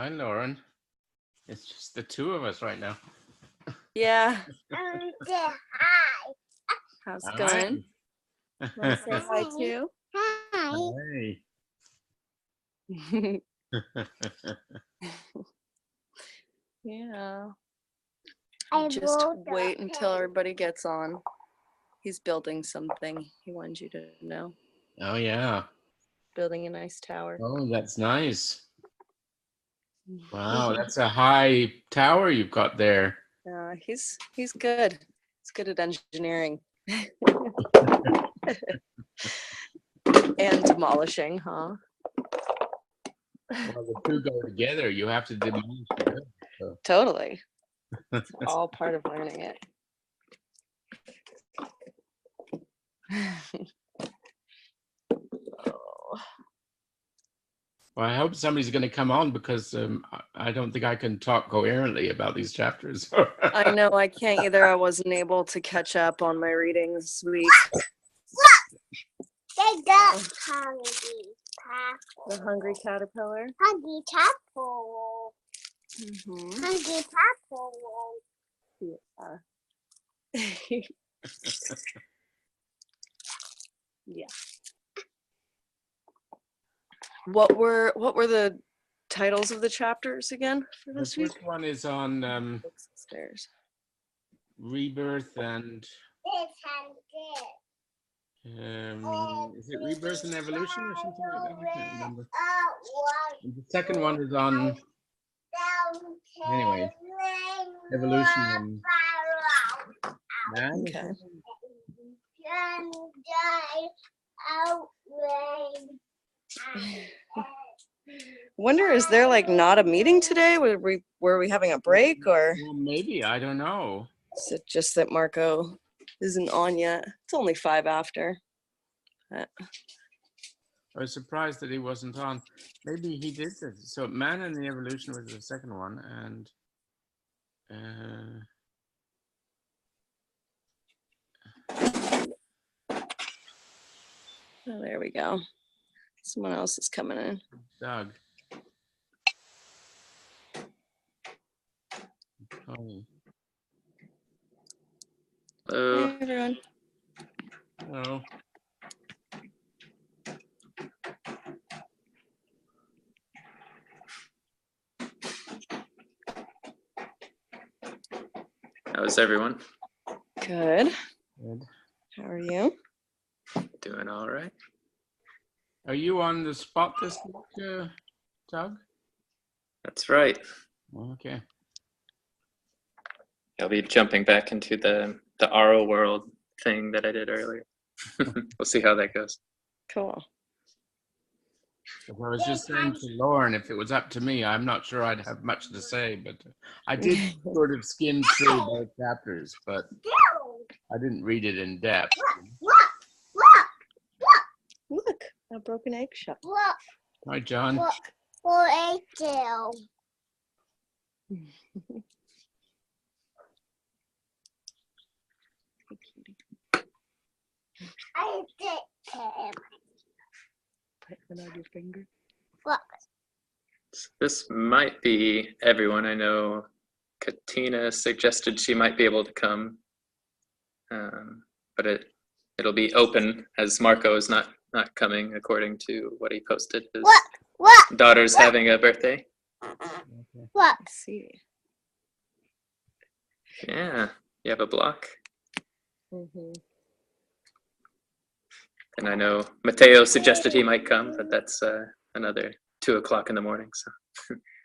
Hi, Lauren. It's just the two of us right now. Yeah. Hi. How's it Hi. going? Want to say hi too? Hi. Hey. Yeah. I Just rolled wait up until and- everybody gets on. He's building something. He wants you to know. Oh, yeah. Building a nice tower. Oh, that's nice. Wow, that's a high tower you've got there. He's good. He's good at engineering. And demolishing, huh? Well, the two go together. You have to demolish the building. So. Totally. It's all part of learning it. Oh. Well, I hope somebody's going to come on because I don't think I can talk coherently about these chapters. I know I can't either. I wasn't able to catch up on my reading this week. They got hungry. The hungry caterpillar. Hungry tadpole. Mm-hmm. Hungry tadpole. Yeah. What were the titles of the chapters again for The this week? first one is on Books upstairs. rebirth and This and this. is it rebirth and evolution or something like that? I can't remember. Up, And the second one is on anyway, evolution and man. Okay. Wonder, is there like not a meeting today? Were we having a break, or Well, maybe, I don't know. is it just that Marco isn't on yet? It's only 5 after. I was surprised that he wasn't on. Maybe he did this. So man and the evolution was the second one, and Oh, there we go. Someone else is coming in. Doug. Tony. Hello. Hey, everyone. Hello. How's everyone? Good. Good. How are you? Doing all right. Are you on the spot this week, Doug? That's right. Okay. I'll be jumping back into the Auro world thing that I did earlier. We'll see how that goes. Cool. I was just saying to Lauren, if it was up to me, I'm not sure I'd have much to say, but I did sort of skim through both chapters, but I didn't read it in depth. Look, a broken eggshell. Look, Hi, John. look, for a tail. I did him. Put it on your finger. Look, This might be everyone. I know Katina suggested she might be able to come, but it'll be open as Marco is not coming according to what he posted. His look, daughter's having a birthday. Okay. look. I see. Yeah, you have a block. Mm-hmm. And I know Matteo suggested he might come, but that's another 2 o'clock in the morning. So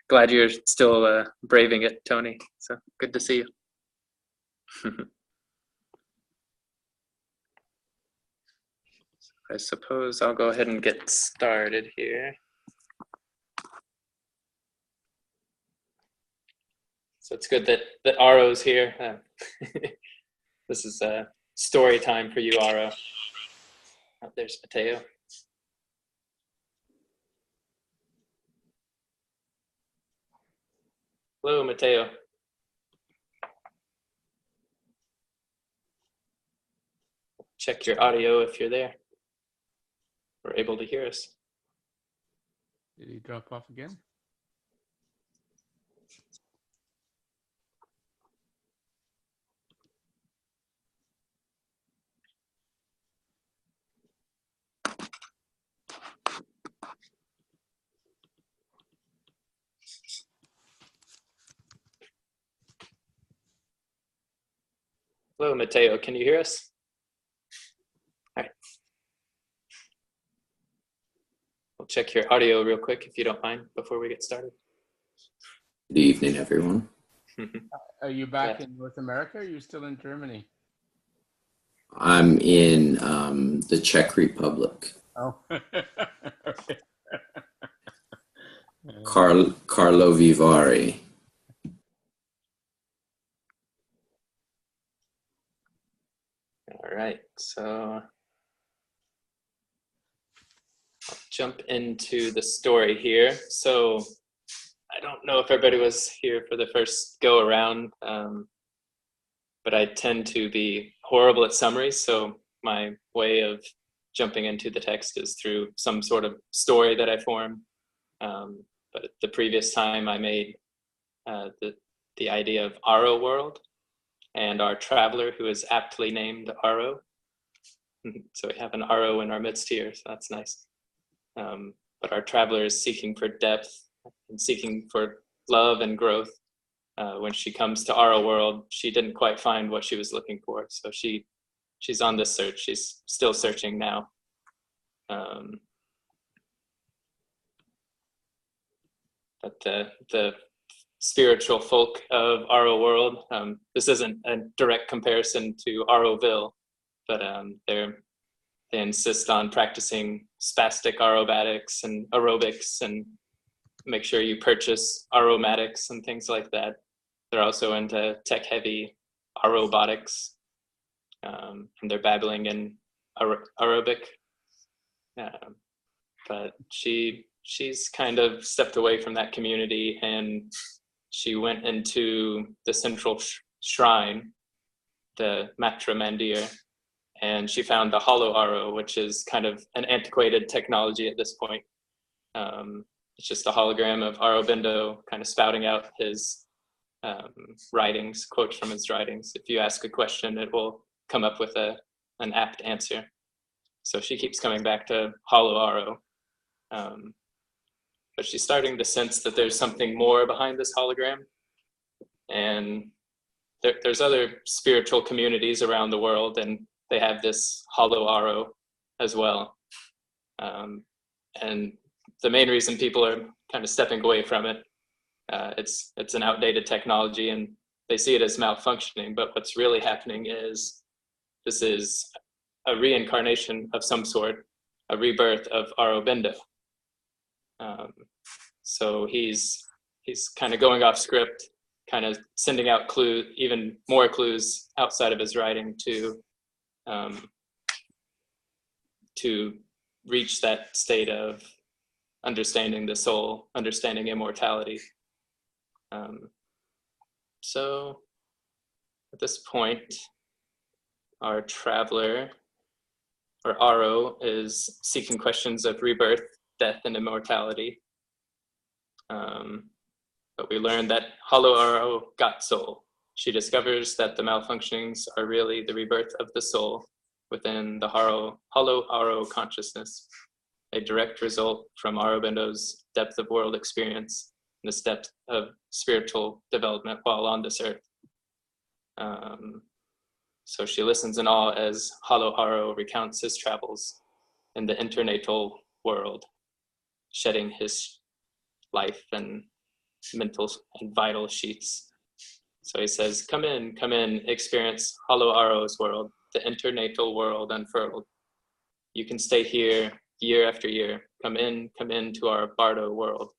glad you're still braving it, Tony. So good to see you. I suppose I'll go ahead and get started here. So it's good that Auro's here. This is story time for you, Auro. Oh, there's Matteo. Hello, Matteo. Check your audio if you're there or able to hear us. Did he drop off again? Hello, Matteo. Can you hear us? All right. We'll check your audio real quick if you don't mind before we get started. Good evening, everyone. Are you back in North America, or are you still in Germany? I'm in the Czech Republic. Oh. Okay. Carlo Vivari. All right, so I'll jump into the story here. So I don't know if everybody was here for the first go around, but I tend to be horrible at summaries. So my way of jumping into the text is through some sort of story that I form. But the previous time I made the idea of Auro world and our traveler, who is aptly named Auro. So we have an Auro in our midst here, so that's nice. But our traveler is seeking for depth and seeking for love and growth. When she comes to Auro world, she didn't quite find what she was looking for. So she's on this search. She's still searching now. But the spiritual folk of Auro world, this isn't a direct comparison to Auroville, but they insist on practicing spastic aerobatics and aerobics, and make sure you purchase aromatics and things like that. They're also into tech-heavy aerobotics, and they're babbling in Arabic. But she's kind of stepped away from that community, and she went into the central shrine, the Matra Mandir, and she found the hollow Auro, which is kind of an antiquated technology at this point. It's just a hologram of Aurobindo kind of spouting out his writings, quotes from his writings. If you ask a question, it will come up with an apt answer. So she keeps coming back to hollow Auro. But she's starting to sense that there's something more behind this hologram. And there's other spiritual communities around the world, and they have this hollow Auro as well. And the main reason people are kind of stepping away from it, it's an outdated technology, and they see it as malfunctioning. But what's really happening is this is a reincarnation of some sort, a rebirth of Aurobindo. So he's kind of going off script, kind of sending out even more clues outside of his writing to reach that state of understanding the soul, understanding immortality. So at this point, our traveler, or Auro, is seeking questions of rebirth, death, and immortality. But we learned that hollow Auro got soul. She discovers that the malfunctionings are really the rebirth of the soul within the hollow Auro consciousness, a direct result from Aurobindo's depth of world experience and this depth of spiritual development while on this earth. So she listens in awe as hollow Auro recounts his travels in the internatal world, shedding his life and mental and vital sheets. So he says, come in, experience hollow Auro's world, the internatal world unfurled. You can stay here year after year. Come in to our Bardo world.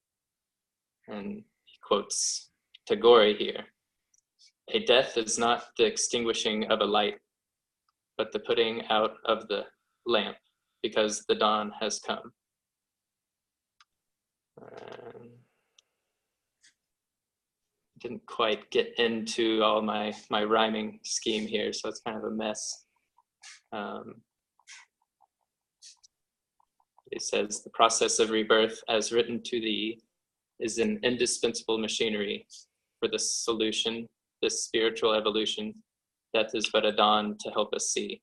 And he quotes Tagore here. A death is not the extinguishing of a light, but the putting out of the lamp, because the dawn has come. Didn't quite get into all my rhyming scheme here, so it's kind of a mess. It says, the process of rebirth as written to thee is an indispensable machinery for the solution, this spiritual evolution. Death is but a dawn to help us see.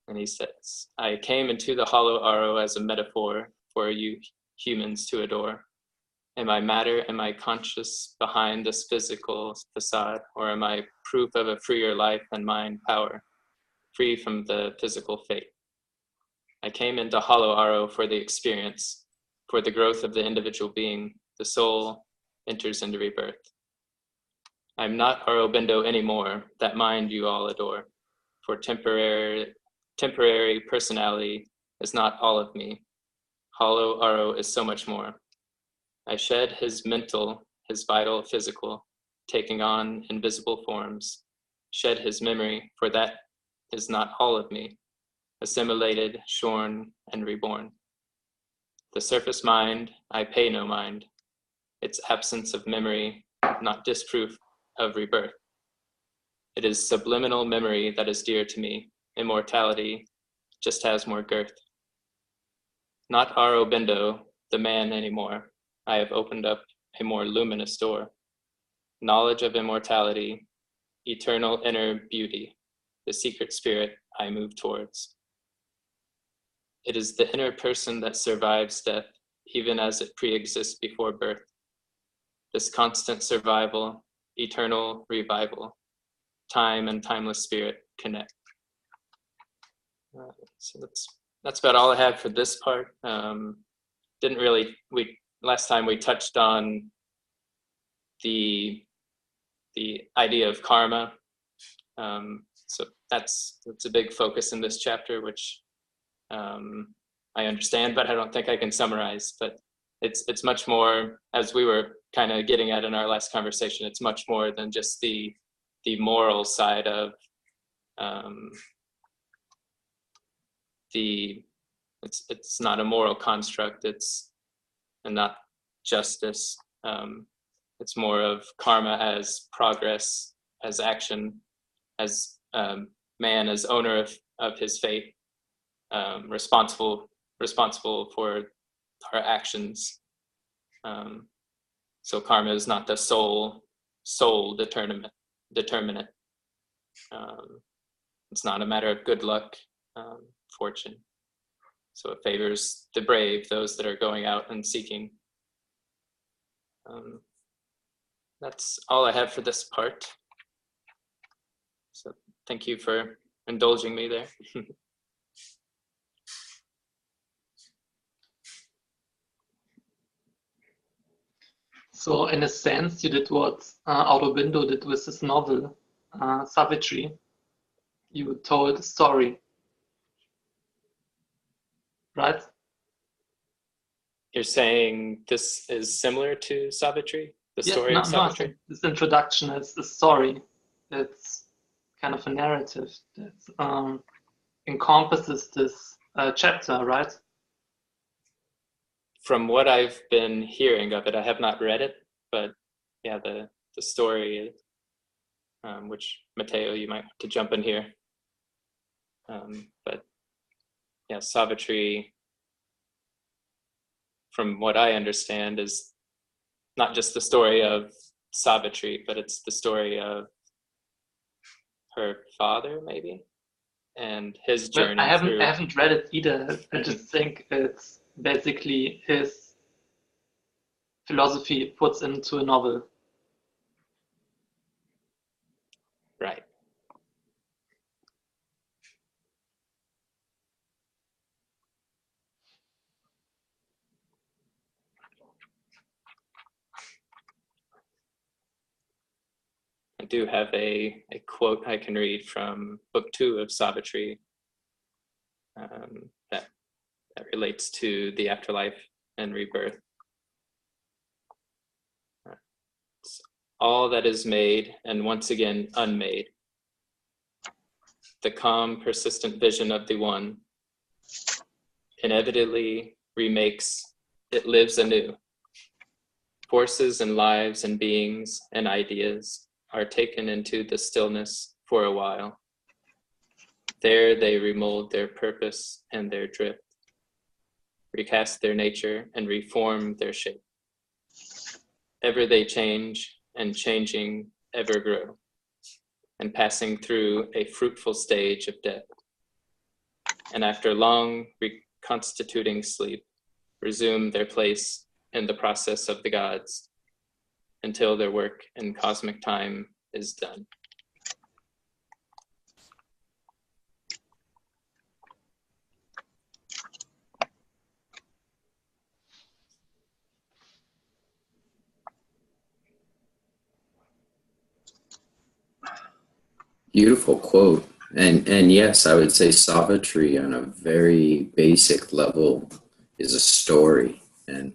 And he says, I came into the hollow Auro as a metaphor for you humans to adore. Am I matter? Am I conscious behind this physical facade? Or am I proof of a freer life and mind power, free from the physical fate? I came into hollow Auro for the experience, for the growth of the individual being. The soul enters into rebirth. I'm not Aurobindo anymore, that mind you all adore. For temporary personality is not all of me. Hollow Auro is so much more. I shed his mental, his vital, physical, taking on invisible forms. Shed his memory, for that is not all of me. Assimilated, shorn, and reborn. The surface mind, I pay no mind. Its absence of memory, not disproof of rebirth. It is subliminal memory that is dear to me. Immortality just has more girth. Not Aurobindo, the man anymore. I have opened up a more luminous door. Knowledge of immortality, eternal inner beauty, the secret spirit I move towards. It is the inner person that survives death, even as it pre-exists before birth. This constant survival, eternal revival, time and timeless spirit connect. So that's about all I have for this part. Last time we touched on the idea of karma. So that's a big focus in this chapter, which I understand, but I don't think I can summarize. But it's much more, as we were kind of getting at in our last conversation, it's much more than just the moral side of it's not a moral construct, and not justice. It's more of karma as progress, as action, as man as owner of his fate, responsible for our actions. So karma is not the sole determinant. It's not a matter of good luck, fortune. So it favors the brave, those that are going out and seeking. That's all I have for this part. So thank you for indulging me there. So in a sense, you did what Aurobindo did with his novel, Savitri. You told a story, right? You're saying this is similar to Savitri, the story of Savitri? No, this introduction is a story. It's kind of a narrative that encompasses this chapter, right? From what I've been hearing of it, I have not read it, but yeah, the story, which Matteo, you might want to jump in here. But yeah, Savitri, from what I understand, is not just the story of Savitri, but it's the story of her father, maybe, and his journey. I haven't read it either. I just think it's basically his philosophy puts into a novel. Right. I do have a quote I can read from book 2 of Savitri that relates to the afterlife and rebirth. It's all that is made and once again unmade. The calm, persistent vision of the one inevitably remakes, it lives anew. Forces and lives and beings and ideas are taken into the stillness for a while. There they remold their purpose and their drift, recast their nature and reform their shape. Ever they change, and changing ever grow, and passing through a fruitful stage of death. And after long reconstituting sleep, resume their place and the process of the gods until their work in cosmic time is done. Beautiful quote. And yes, I would say Savitri on a very basic level is a story. And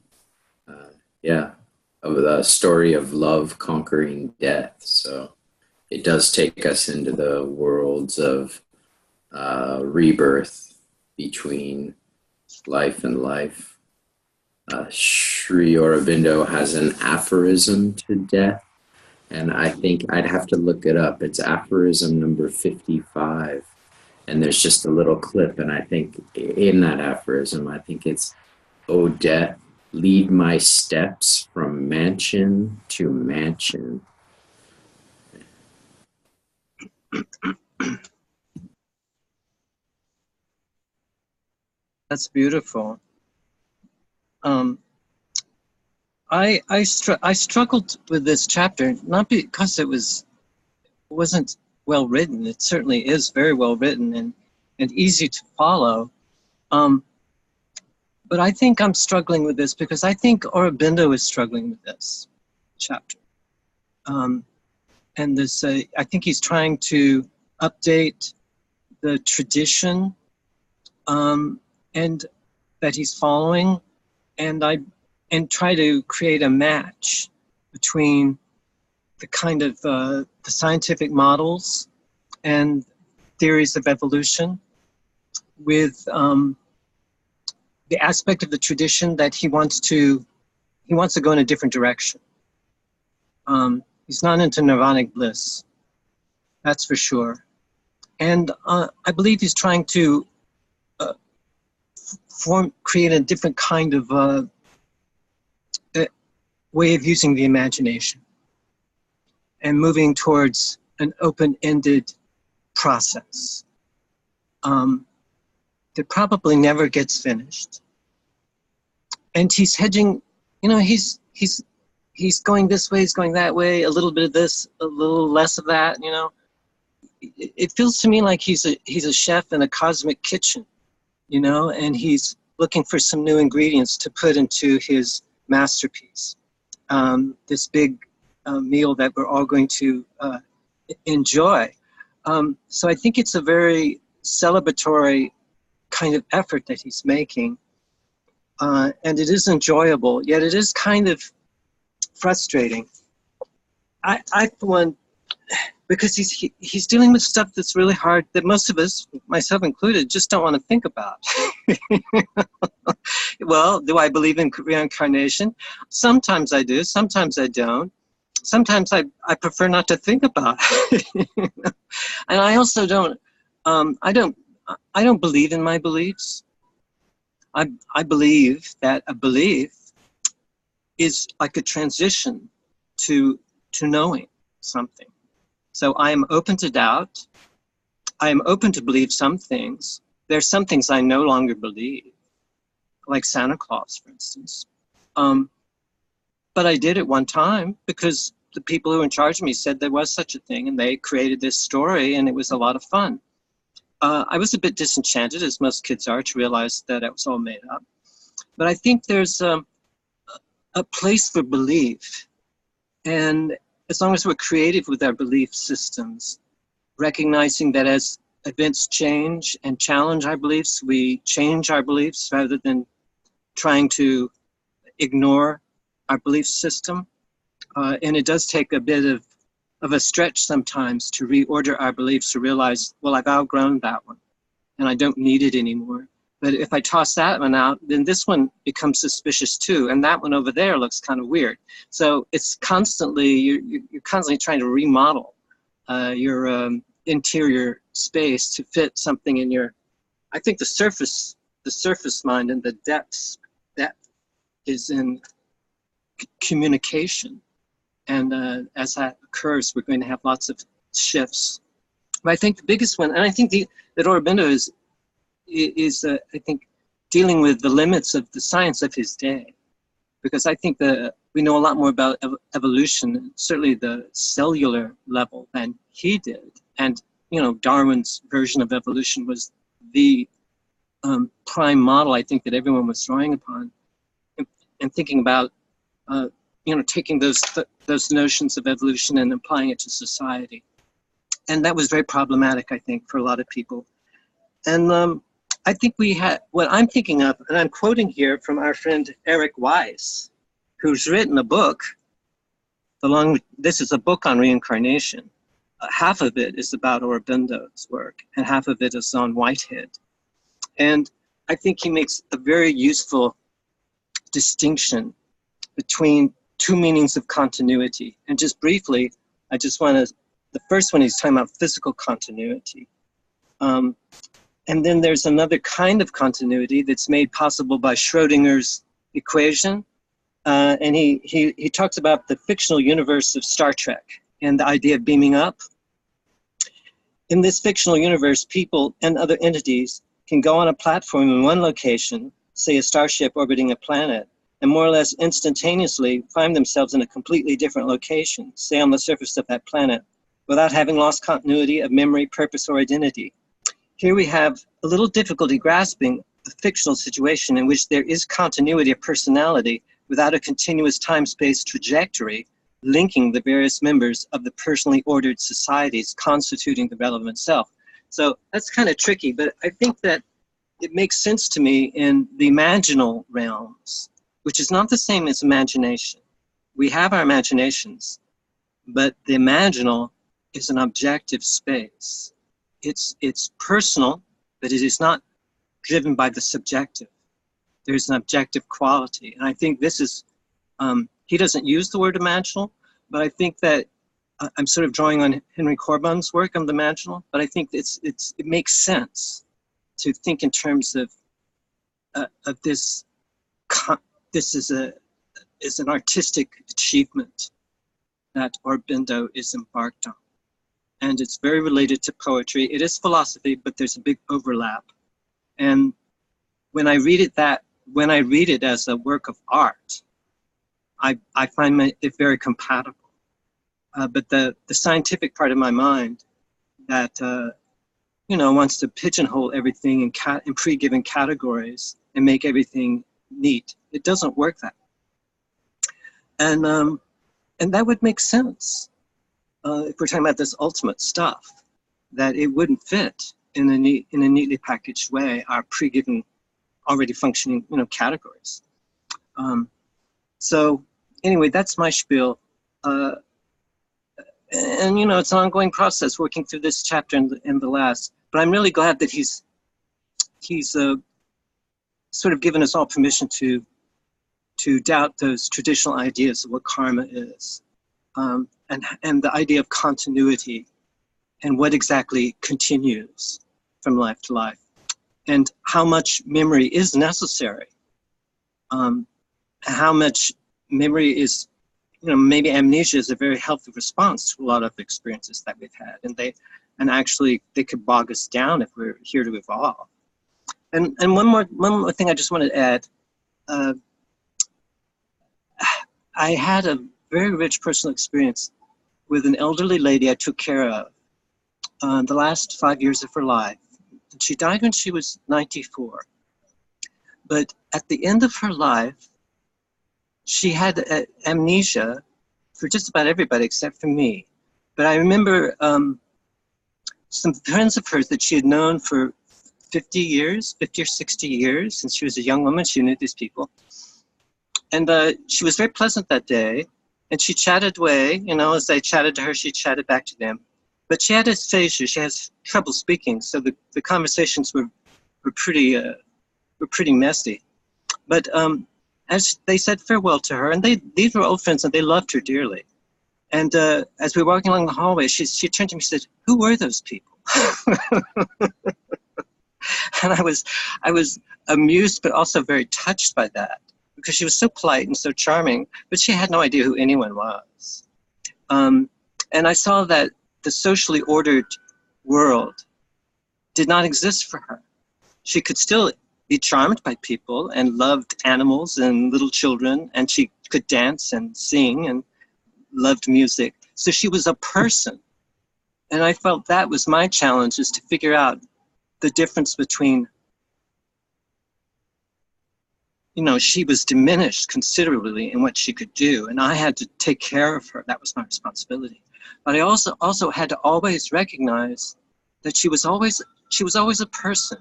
yeah, of the story of love conquering death. So it does take us into the worlds of rebirth between life and life. Sri Aurobindo has an aphorism to death, and I think I'd have to look it up. It's aphorism number 55, and there's just a little clip, and I think in that aphorism, I think it's, "O death, lead my steps from mansion to mansion." That's beautiful. I struggled with this chapter, not because it wasn't well written. It certainly is very well written and easy to follow. But I think I'm struggling with this because I think Aurobindo is struggling with this chapter. And this, I think he's trying to update the tradition and that he's following, and try to create a match between the kind of the scientific models and theories of evolution with the aspect of the tradition that he wants to go in a different direction. He's not into nirvanic bliss, that's for sure. And I believe he's trying to create a different kind of way of using the imagination and moving towards an open-ended process that probably never gets finished. And he's hedging, he's going this way, he's going that way, a little bit of this, a little less of that, It feels to me like he's a chef in a cosmic kitchen, and he's looking for some new ingredients to put into his masterpiece. This big meal that we're all going to enjoy. So I think it's a very celebratory kind of effort that he's making. And it is enjoyable, yet it is kind of frustrating. I for one, because he's dealing with stuff that's really hard that most of us, myself included, just don't want to think about. Well, do I believe in reincarnation? Sometimes I do, sometimes I don't. Sometimes I prefer not to think about it. And I also don't believe in my beliefs. I believe that a belief is like a transition to knowing something. So I am open to doubt. I am open to believe some things. There's some things I no longer believe, like Santa Claus, for instance. But I did it one time because the people who were in charge of me said there was such a thing, and they created this story, and it was a lot of fun. I was a bit disenchanted, as most kids are, to realize that it was all made up. But I think there's a place for belief. And as long as we're creative with our belief systems, recognizing that as events change and challenge our beliefs, we change our beliefs rather than trying to ignore our belief system. And it does take a bit of a stretch sometimes to reorder our beliefs, to realize, well, I've outgrown that one and I don't need it anymore. But if I toss that one out, then this one becomes suspicious too, and that one over there looks kind of weird. So it's constantly, you're constantly trying to remodel your interior space to fit something in your, I think the surface mind and the depth is in communication. And as that occurs, we're going to have lots of shifts. But I think the biggest one, and I think that Aurobindo is I think, dealing with the limits of the science of his day. because I think that we know a lot more about evolution, certainly the cellular level, than he did. And, you know, Darwin's version of evolution was the prime model, I think, that everyone was drawing upon and thinking about, you know, taking those notions of evolution and applying it to society. And that was very problematic, I think, for a lot of people. And I think we had, what I'm thinking of, and I'm quoting here from our friend Eric Weiss, who's written a book, this is a book on reincarnation. Half of it is about Aurobindo's work, and half of it is on Whitehead. And I think he makes a very useful distinction between two meanings of continuity. And just briefly, I just want to, the first one he's talking about physical continuity. And then there's another kind of continuity that's made possible by Schrodinger's equation. And he talks about the fictional universe of Star Trek and the idea of beaming up. In this fictional universe, people and other entities can go on a platform in one location, say a starship orbiting a planet, and more or less instantaneously find themselves in a completely different location, say on the surface of that planet, without having lost continuity of memory, purpose, or identity. Here we have a little difficulty grasping the fictional situation in which there is continuity of personality without a continuous time-space trajectory linking the various members of the personally ordered societies constituting the relevant self. So that's kind of tricky, but I think that it makes sense to me in the imaginal realms, which is not the same as imagination. We have our imaginations, but the imaginal is an objective space. It's personal, but it is not driven by the subjective. There's an objective quality. And I think this is, he doesn't use the word imaginal, but I think that I'm sort of drawing on Henry Corbin's work on the imaginal, but I think it makes sense to think in terms of this. This is an artistic achievement that Aurobindo is embarked on. And it's very related to poetry. It is philosophy, but there's a big overlap. And when I read it as a work of art, I find it very compatible. But the scientific part of my mind that you know, wants to pigeonhole everything in pre-given categories and make everything neat, it doesn't work that way. And that would make sense if we're talking about this ultimate stuff, that it wouldn't fit in a neatly packaged way our pre-given, already functioning, you know, categories. So anyway, that's my spiel. And you know, it's an ongoing process working through this chapter and the last. But I'm really glad that he's sort of given us all permission to doubt those traditional ideas of what karma is, and the idea of continuity and what exactly continues from life to life, and how much memory is necessary, how much memory is, you know, maybe amnesia is a very healthy response to a lot of experiences that we've had, and actually they could bog us down if we're here to evolve. And one more thing I just wanted to add. I had a very rich personal experience with an elderly lady I took care of the last 5 years of her life. She died when she was 94. But at the end of her life, she had amnesia for just about everybody except for me. But I remember some friends of hers that she had known for 50 or 60 years, since she was a young woman. She knew these people. And she was very pleasant that day. And she chatted away, you know, as they chatted to her, she chatted back to them. But she had dysphagia, she has trouble speaking, so the conversations were pretty messy. But as they said farewell to her, and these were old friends and they loved her dearly. And as we were walking along the hallway, she turned to me and said, "Who were those people?" And I was amused, but also very touched by that, because she was so polite and so charming, but she had no idea who anyone was. And I saw that the socially ordered world did not exist for her. She could still be charmed by people and loved animals and little children, and she could dance and sing and loved music. So she was a person. And I felt that was my challenge, is to figure out the difference between, you know, she was diminished considerably in what she could do, and I had to take care of her. That was my responsibility. But I also had to always recognize that she was always a person.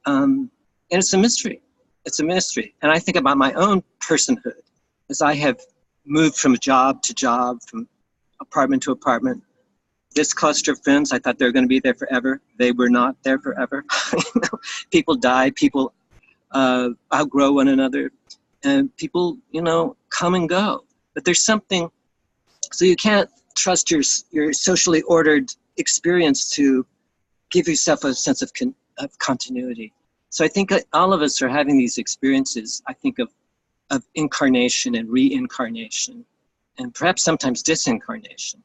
And it's a mystery. It's a mystery. And I think about my own personhood as I have moved from job to job, from apartment to apartment. This cluster of friends, I thought they were going to be there forever. They were not there forever. You know, people die, people outgrow one another, and people, you know, come and go. But there's something, so you can't trust your socially ordered experience to give yourself a sense of continuity. So I think all of us are having these experiences, I think, of incarnation and reincarnation, and perhaps sometimes disincarnation,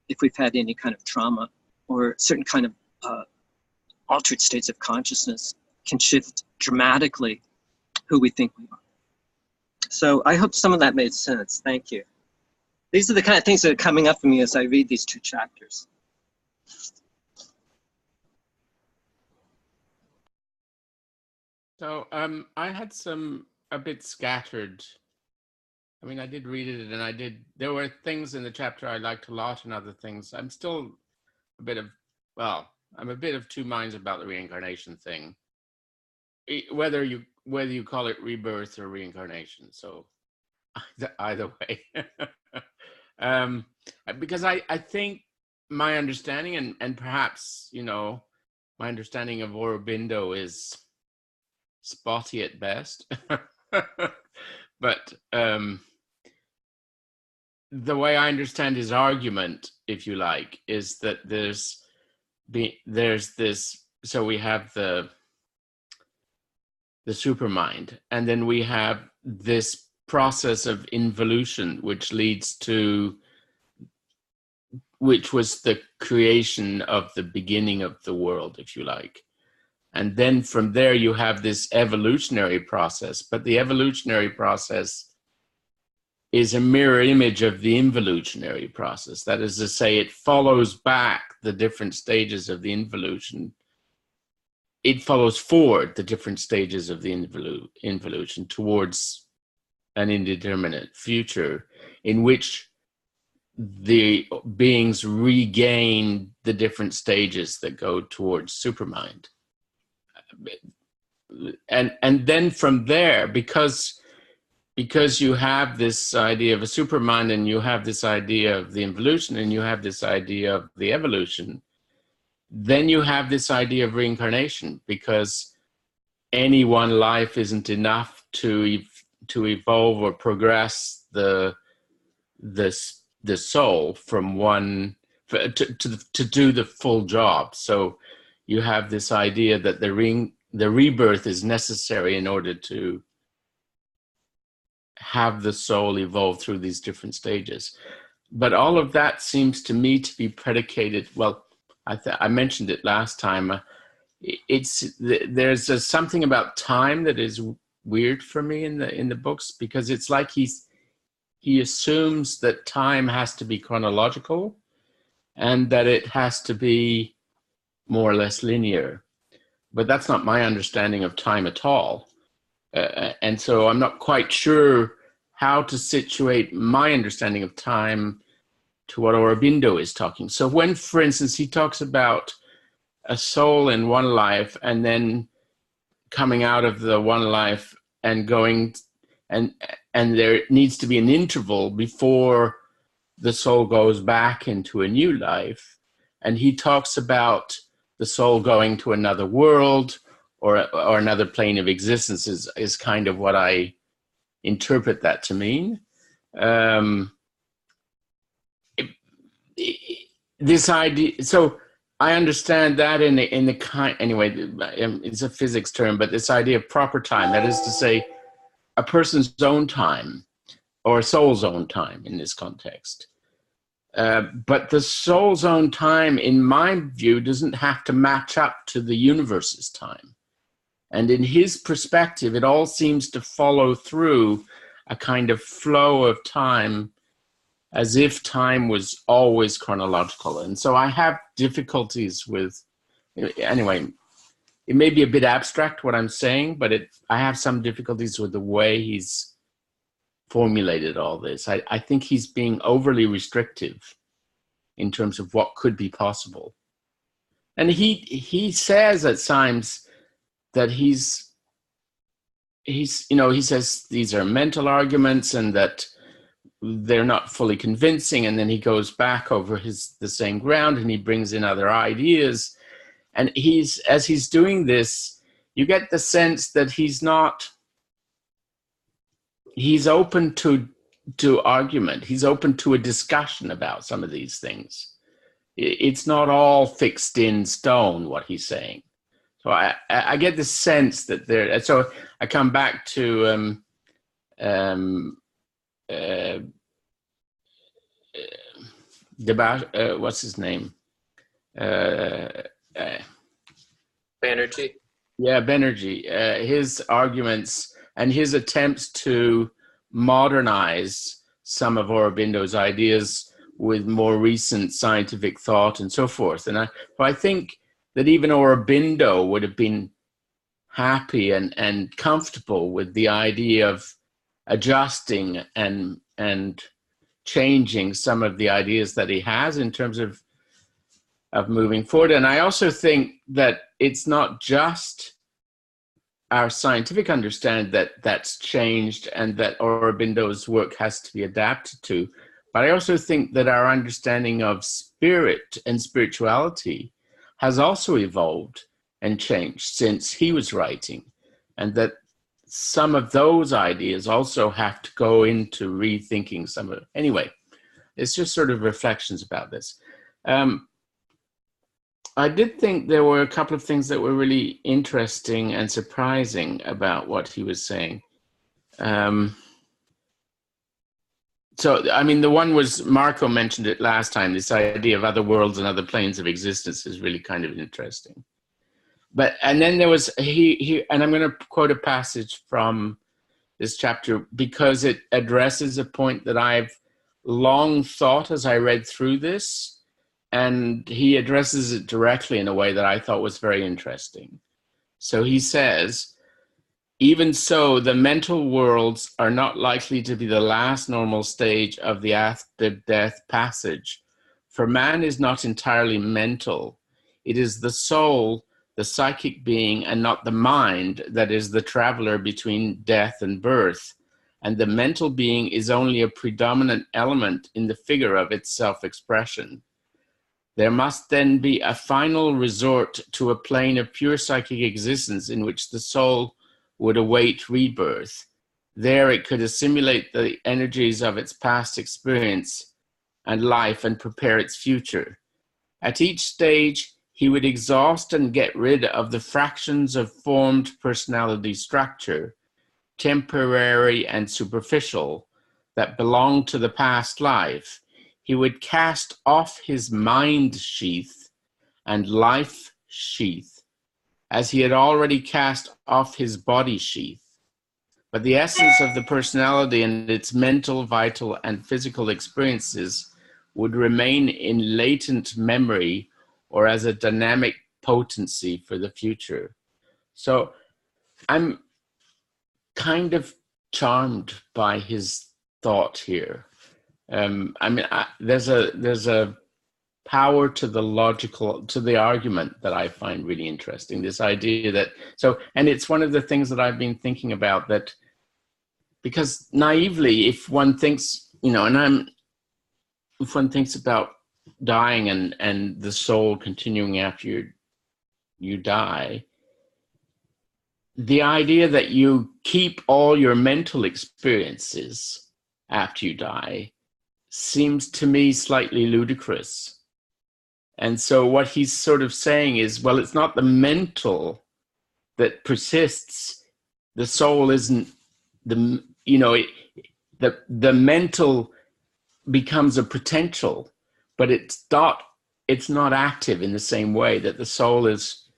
if we've had any kind of trauma or certain kind of altered states of consciousness can shift dramatically who we think we are. So I hope some of that made sense. Thank you. These are the kind of things that are coming up for me as I read these two chapters. So I had a bit scattered. I mean, I did read it, and there were things in the chapter I liked a lot, and other things I'm still I'm a bit of two minds about the reincarnation thing. Whether you call it rebirth or reincarnation, so either way. Because I think my understanding, and perhaps, you know, my understanding of Aurobindo is spotty at best. But the way I understand his argument, if you like, is that there's this, so we have the supermind, and then we have this process of involution, which was the creation of the beginning of the world, if you like. And then from there you have this evolutionary process, but the evolutionary process is a mirror image of the involutionary process. That is to say, it follows back the different stages of the involution. It follows forward the different stages of the involution towards an indeterminate future in which the beings regain the different stages that go towards supermind. And then from there, because you have this idea of a supermind, and you have this idea of the involution, and you have this idea of the evolution, then you have this idea of reincarnation, because any one life isn't enough to evolve or progress the soul from one to do the full job. So you have this idea that the rebirth is necessary in order to have the soul evolve through these different stages. But all of that seems to me to be predicated, well, I mentioned it last time, there's something about time that is weird for me in the books, because it's like he assumes that time has to be chronological and that it has to be more or less linear. But that's not my understanding of time at all. And so I'm not quite sure how to situate my understanding of time to what Aurobindo is talking. So when, for instance, he talks about a soul in one life and then coming out of the one life and going, and there needs to be an interval before the soul goes back into a new life. And he talks about the soul going to another world or another plane of existence is kind of what I interpret that to mean. This idea, so I understand that in the kind, anyway, it's a physics term, but this idea of proper time, that is to say, a person's own time, or a soul's own time in this context. But the soul's own time, in my view, doesn't have to match up to the universe's time. And in his perspective, it all seems to follow through a kind of flow of time, as if time was always chronological. And so I have difficulties with, anyway, it may be a bit abstract what I'm saying, but I have some difficulties with the way he's formulated all this. I think he's being overly restrictive in terms of what could be possible. And he says at times that he says these are mental arguments and that they're not fully convincing, and then he goes back over the same ground and he brings in other ideas. And as he's doing this, you get the sense that he's open to argument. He's open to a discussion about some of these things. It's not all fixed in stone, what he's saying. So I get the sense that there, so I come back to what's his name? Banerjee. Yeah, Banerjee. His arguments and his attempts to modernize some of Aurobindo's ideas with more recent scientific thought and so forth. And I think that even Aurobindo would have been happy and comfortable with the idea of adjusting and changing some of the ideas that he has in terms of moving forward. And I also think that it's not just our scientific understanding that's changed and that Aurobindo's work has to be adapted to, but I also think that our understanding of spirit and spirituality has also evolved and changed since he was writing, and that some of those ideas also have to go into rethinking some of it. Anyway, it's just sort of reflections about this. I did think there were a couple of things that were really interesting and surprising about what he was saying. So, I mean, the one was, Marco mentioned it last time, this idea of other worlds and other planes of existence is really kind of interesting. And then there was, and I'm going to quote a passage from this chapter because it addresses a point that I've long thought as I read through this, and he addresses it directly in a way that I thought was very interesting. So he says, even so, the mental worlds are not likely to be the last normal stage of the after-death passage, for man is not entirely mental. It is the soul, the psychic being, and not the mind that is the traveler between death and birth, and the mental being is only a predominant element in the figure of its self-expression. There must then be a final resort to a plane of pure psychic existence in which the soul would await rebirth. There it could assimilate the energies of its past experience and life and prepare its future. At each stage, he would exhaust and get rid of the fractions of formed personality structure, temporary and superficial, that belong to the past life. He would cast off his mind sheath and life sheath, as he had already cast off his body sheath. But the essence of the personality and its mental, vital, and physical experiences would remain in latent memory or as a dynamic potency for the future. So I'm kind of charmed by his thought here. I mean, there's a power to the argument that I find really interesting. This idea that, and it's one of the things that I've been thinking about, that because naively, if one thinks, if one thinks about dying and the soul continuing after you die, the idea that you keep all your mental experiences after you die seems to me slightly ludicrous. And so what he's sort of saying is, well, it's not the mental that persists. The soul isn't the mental becomes a potential, but it's not active in the same way that the soul is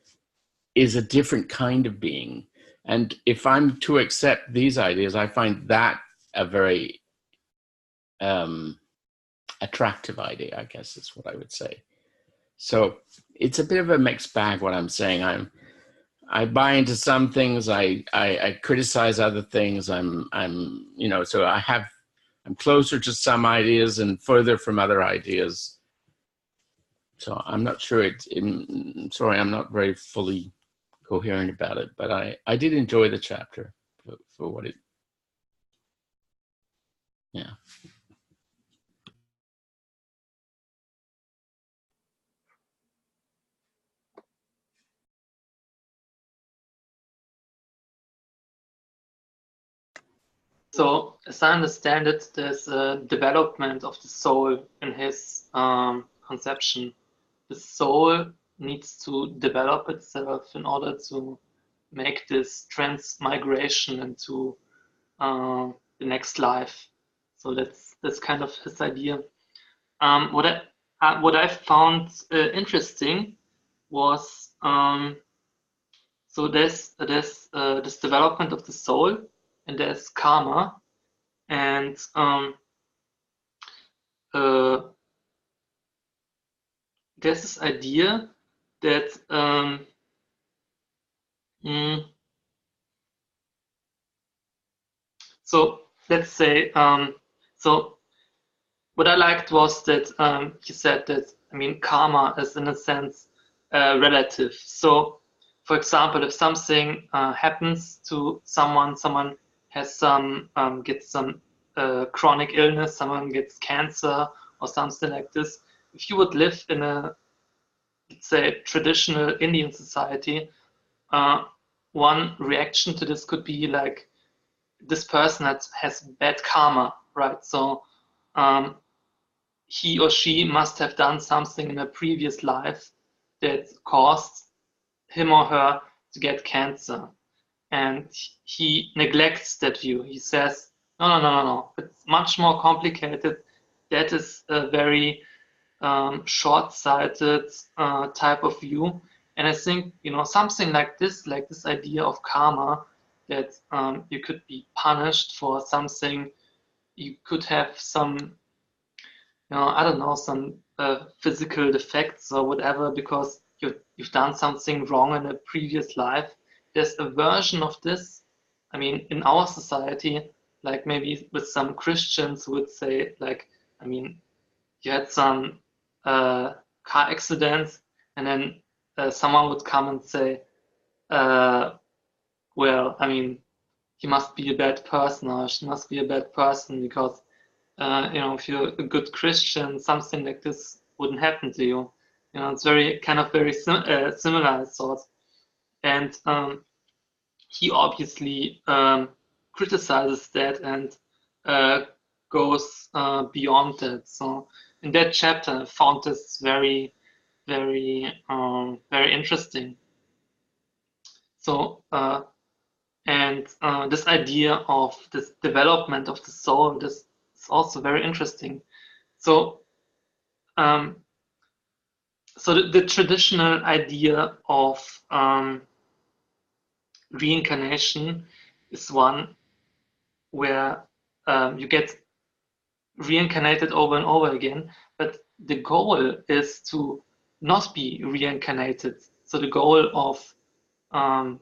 is a different kind of being. And if I'm to accept these ideas, I find that a very attractive idea, I guess is what I would say. So it's a bit of a mixed bag what I'm saying. I buy into some things, I criticize other things. I'm so I'm closer to some ideas and further from other ideas. So I'm not sure sorry, I'm not very fully coherent about it, but I did enjoy the chapter for what it, yeah. So, as I understand it, there's a development of the soul in his conception. The soul needs to develop itself in order to make this transmigration into the next life. So that's kind of his idea. What I found interesting was so there's this development of the soul, and there's karma, and there's this idea that so let's say so what I liked was that he said that, I mean, karma is in a sense relative. So for example, if something happens to someone has some gets some chronic illness, someone gets cancer or something like this, if you would live in a, let's say, traditional Indian society, one reaction to this could be like, this person has bad karma, right? So he or she must have done something in a previous life that caused him or her to get cancer. And he neglects that view. He says, no, it's much more complicated. That is a very short-sighted type of view. And I think, something like this idea of karma, that you could be punished for something, you could have some, I don't know, some physical defects or whatever, because you've done something wrong in a previous life. There's a version of this, I mean, in our society, like maybe with some Christians who would say, like, I mean, you had some car accidents, and then someone would come and say, well, I mean, he must be a bad person, or she must be a bad person, because if you're a good Christian, something like this wouldn't happen to you. It's very similar sort. And he obviously criticizes that and goes beyond that. So in that chapter, I found this very, very, very interesting. So and this idea of this development of the soul, this is also very interesting. So so the traditional idea of reincarnation is one where you get reincarnated over and over again, but the goal is to not be reincarnated. So the goal of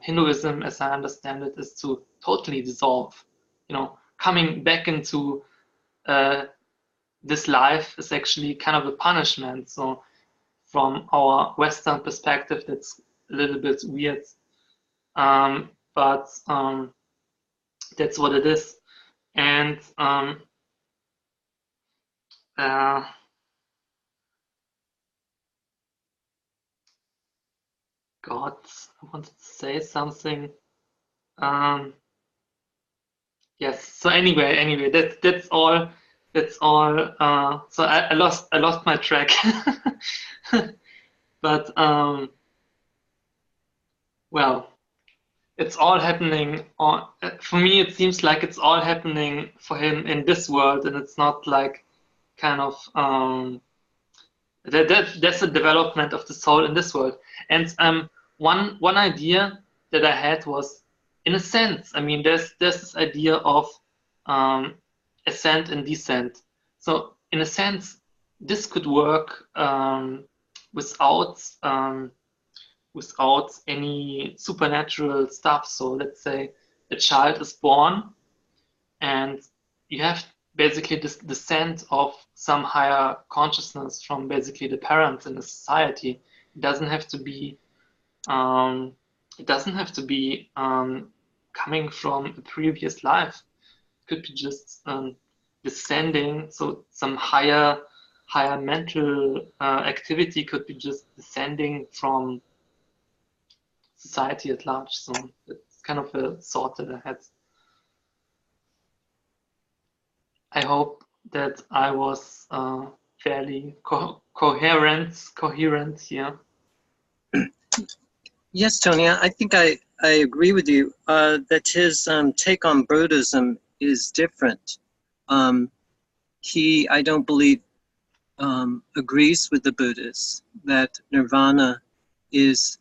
Hinduism, as I understand it, is to totally dissolve. Coming back into this life is actually kind of a punishment. So from our Western perspective, that's a little bit weird, but that's what it is. And God, I wanted to say something. Yes. So anyway, that's all. That's all. So I lost my track. But well, it's all happening for me. It seems like it's all happening for him in this world, and it's not like kind of that's a development of the soul in this world. And one idea that I had was, in a sense, I mean, there's this idea of ascent and descent. So in a sense, this could work without any supernatural stuff. So let's say a child is born, and you have basically this descent of some higher consciousness from basically the parents in the society. It doesn't have to be coming from a previous life. It could be just descending. So some higher mental activity could be just descending from society at large. So it's kind of a thought that I had. I hope that I was fairly coherent here. Yes, Tony, I think I agree with you that his take on Buddhism is different. He, I don't believe, agrees with the Buddhists that nirvana is,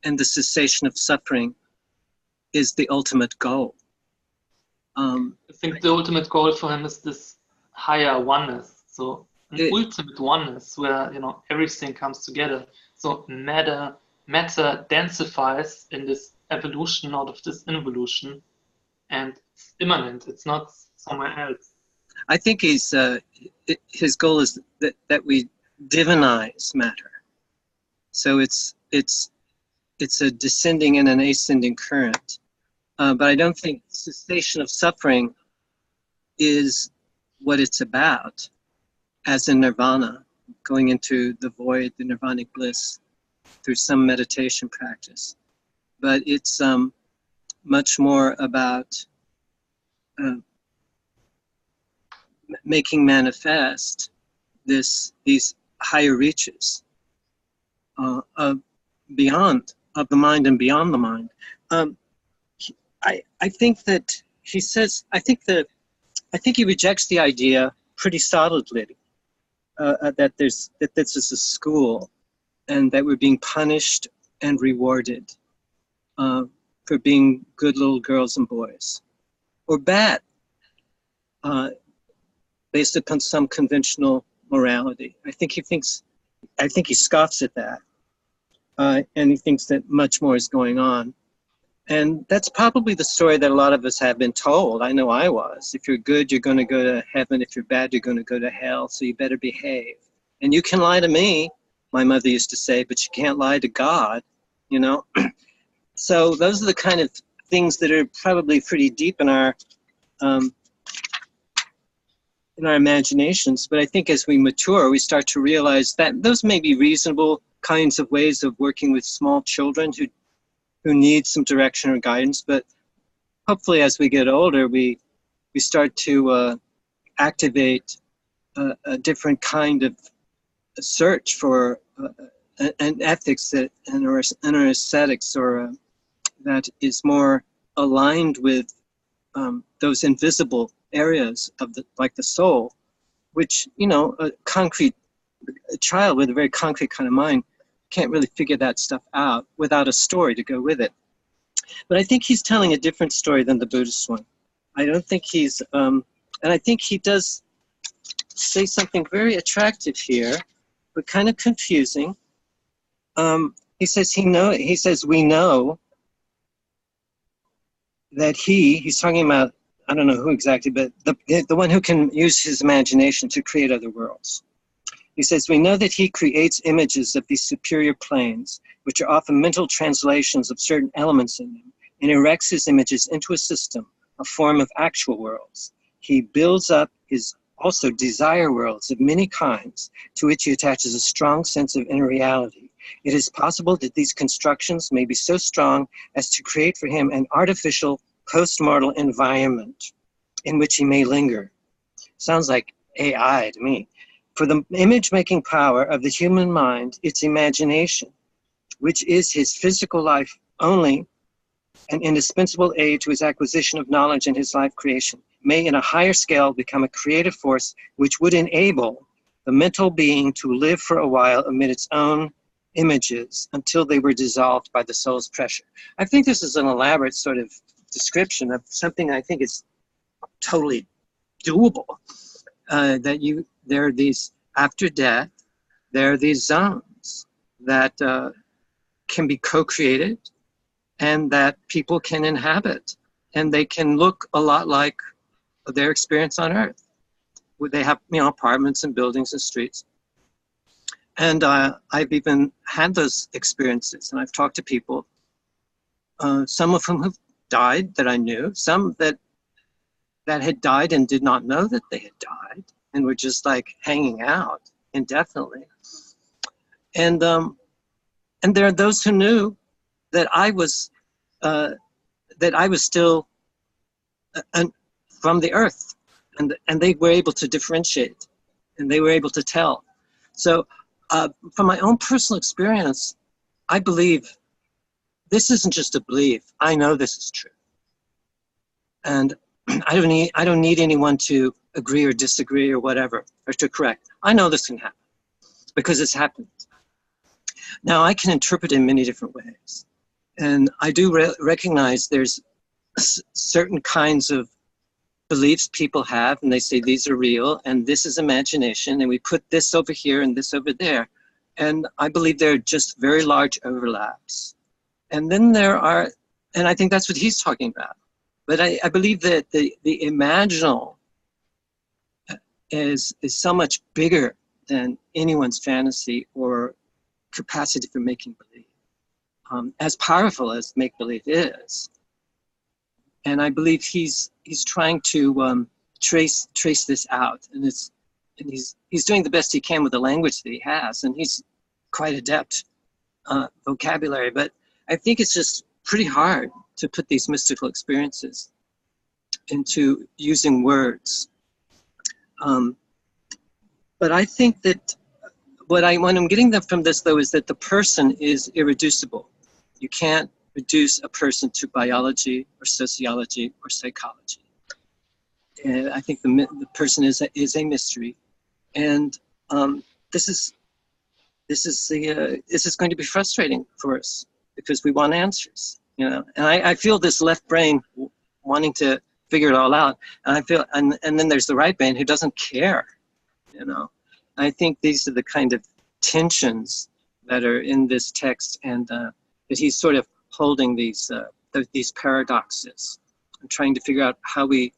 and the cessation of suffering is the ultimate goal. I think the ultimate goal for him is this higher oneness. So an ultimate oneness where, you know, everything comes together. So matter densifies in this evolution out of this involution, and it's immanent. It's not somewhere else. I think his goal is that we divinize matter. So it's a descending and an ascending current. But I don't think cessation of suffering is what it's about, as in nirvana, going into the void, the nirvanic bliss, through some meditation practice. But it's much more about making manifest these higher reaches beyond of the mind and beyond the mind. I think that he says, I think he rejects the idea pretty solidly that this is a school and that we're being punished and rewarded for being good little girls and boys, or bad, based upon some conventional morality. I think he scoffs at that, and he thinks that much more is going on. And that's probably the story that a lot of us have been told. I know I was. If you're good, you're going to go to heaven. If you're bad, you're going to go to hell. So you better behave. And you can lie to me, my mother used to say, but you can't lie to God, you know? So those are the kind of things that are probably pretty deep in our imaginations. But I think as we mature, we start to realize that those may be reasonable kinds of ways of working with small children who need some direction or guidance, but hopefully as we get older, we start to activate a different kind of search for an ethics and an aesthetics, or that is more aligned with those invisible areas of like the soul, which, you know, a child with a very concrete kind of mind can't really figure that stuff out without a story to go with it. But I think he's telling a different story than the Buddhist one. I don't think he's, and I think he does say something very attractive here, but kind of confusing. He says we know that he's talking about, I don't know who exactly, but the one who can use his imagination to create other worlds. He says, we know that he creates images of these superior planes, which are often mental translations of certain elements in them, and erects his images into a system, a form of actual worlds. He builds up his also desire worlds of many kinds, to which he attaches a strong sense of inner reality. It is possible that these constructions may be so strong as to create for him an artificial post-mortal environment in which he may linger. Sounds like AI to me. For the image-making power of the human mind, its imagination, which is his physical life only, an indispensable aid to his acquisition of knowledge and his life creation, may in a higher scale become a creative force which would enable the mental being to live for a while amid its own images until they were dissolved by the soul's pressure. I think this is an elaborate sort of description of something I think is totally doable. There are these, after death, there are these zones that can be co-created and that people can inhabit, and they can look a lot like their experience on Earth. They have, apartments and buildings and streets. And I've even had those experiences, and I've talked to people, some of whom have died that I knew, some that had died and did not know that they had died, and were just like hanging out indefinitely. And there are those who knew that I was still from the Earth, and they were able to differentiate, and they were able to tell. So from my own personal experience, I believe this isn't just a belief. I know this is true, and I don't need anyone to agree or disagree or whatever, or to correct. I know this can happen because it's happened. Now I can interpret it in many different ways, and I do recognize there's certain kinds of beliefs people have, and they say these are real and this is imagination, and we put this over here and this over there, and I believe there are just very large overlaps. And then there are, and I think that's what he's talking about, but I believe that the imaginal is so much bigger than anyone's fantasy or capacity for making believe, as powerful as make believe is. And I believe he's trying to trace this out, and he's doing the best he can with the language that he has, and he's quite adept vocabulary. But I think it's just pretty hard to put these mystical experiences into using words. But I think that what I'm getting from this, though, is that the person is irreducible. You can't reduce a person to biology or sociology or psychology. And I think the person is a mystery, and this is going to be frustrating for us because we want answers, And I feel this left brain wanting to figure it all out, and I feel, and then there's the right brain who doesn't care, I think these are the kind of tensions that are in this text, and that he's sort of holding these paradoxes and trying to figure out how we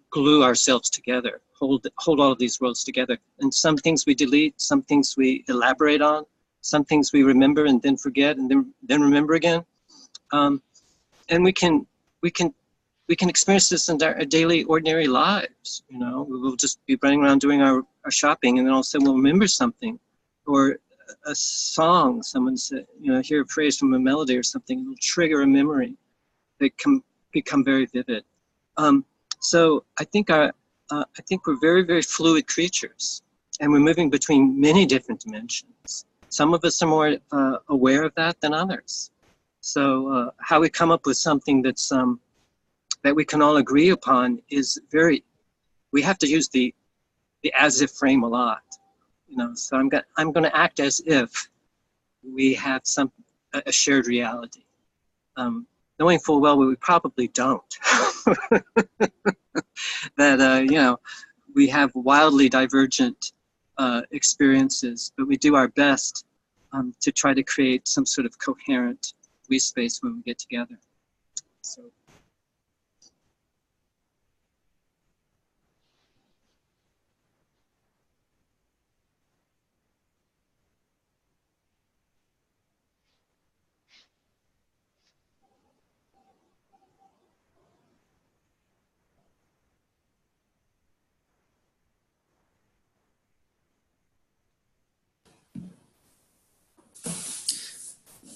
glue ourselves together, hold all of these worlds together. And some things we delete, some things we elaborate on, some things we remember and then forget and then remember again. And we can experience this in our daily ordinary lives. We will just be running around doing our shopping, and then all of a sudden we'll remember something, or a song, someone said, hear a phrase from a melody or something, it'll trigger a memory that can become very vivid. So I think we're very, very fluid creatures, and we're moving between many different dimensions. Some of us are more aware of that than others. So how we come up with something that's that we can all agree upon is we have to use the as if frame a lot. So I'm going to act as if we have a shared reality, knowing full well we probably don't. That we have wildly divergent experiences, but we do our best to try to create some sort of coherent space when we get together. So.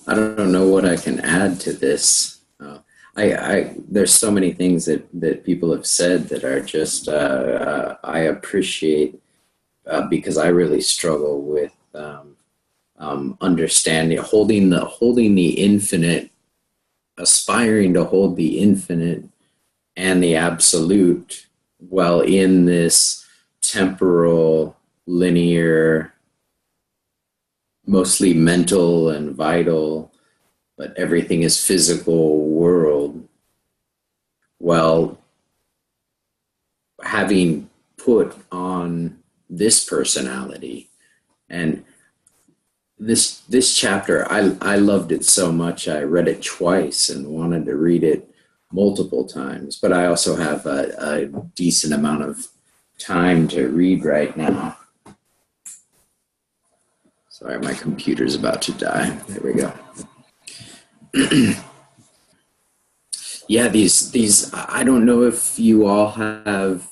I don't know what I can add to this. There's so many things that people have said that are just I appreciate because I really struggle with understanding, holding the infinite, aspiring to hold the infinite and the absolute while in this temporal, linear mostly mental and vital, but everything is physical world. Well, having put on this personality, and this chapter, I loved it so much. I read it twice and wanted to read it multiple times, but I also have a decent amount of time to read right now. Sorry, my computer's about to die. There we go. Yeah, these. I don't know if you all have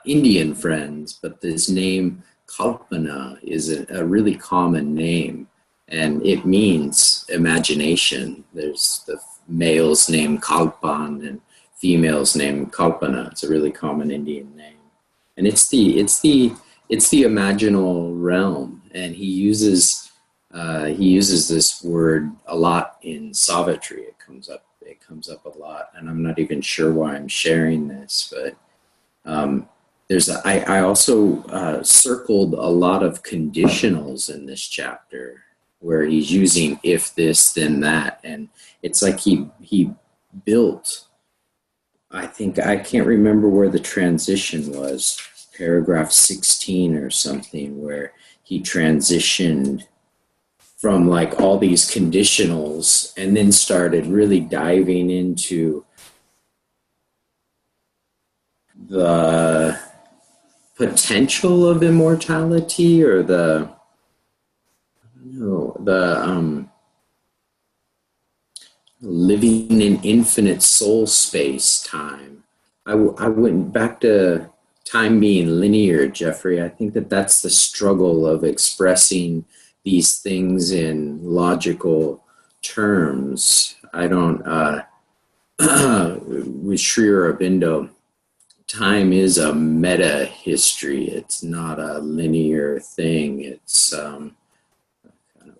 Indian friends, but this name Kalpana is a really common name, and it means imagination. There's the male's name Kalpan and female's name Kalpana. It's a really common Indian name, and it's the imaginal realm. And he uses this word a lot in Savitri. It comes up a lot, and I'm not even sure why I'm sharing this, but I also circled a lot of conditionals in this chapter where he's using if this then that, and it's like he built, I can't remember where the transition was, paragraph 16 or something, where he transitioned from like all these conditionals and then started really diving into the potential of immortality, or living in infinite soul space time. I went back to time being linear, Geoffrey. I think that's the struggle of expressing these things in logical terms. I don't, with Sri Aurobindo, time is a meta history. It's not a linear thing. It's kind of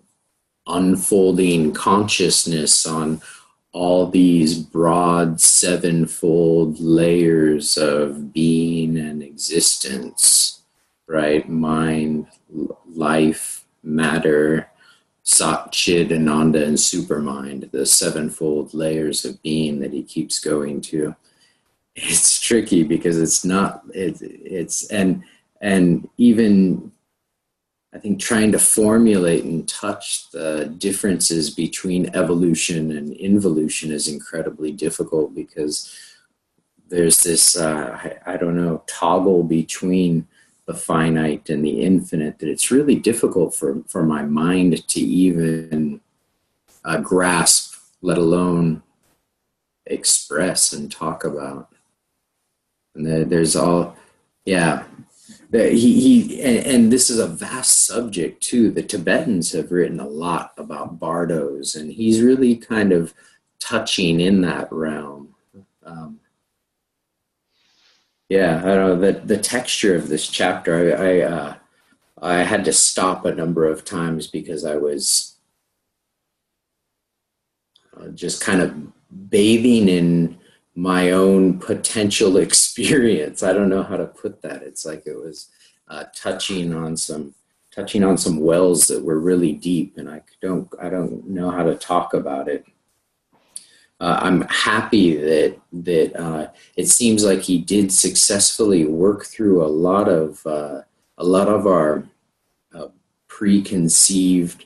unfolding consciousness on all these broad sevenfold layers of being and existence, right? Mind, life, matter, Sat, Chid, Ananda, and Supermind, the sevenfold layers of being that he keeps going to. It's tricky because and even I think trying to formulate and touch the differences between evolution and involution is incredibly difficult, because there's this toggle between the finite and the infinite that it's really difficult for my mind to even grasp, let alone express and talk about. And there's all, yeah. And this is a vast subject too. The Tibetans have written a lot about bardos, and he's really kind of touching in that realm. I don't know, the texture of this chapter, I had to stop a number of times because I was just kind of bathing in my own potential experience. I don't know how to put that. It's like it was touching on some wells that were really deep, and I don't know how to talk about it. I'm happy that it seems like he did successfully work through a lot of our preconceived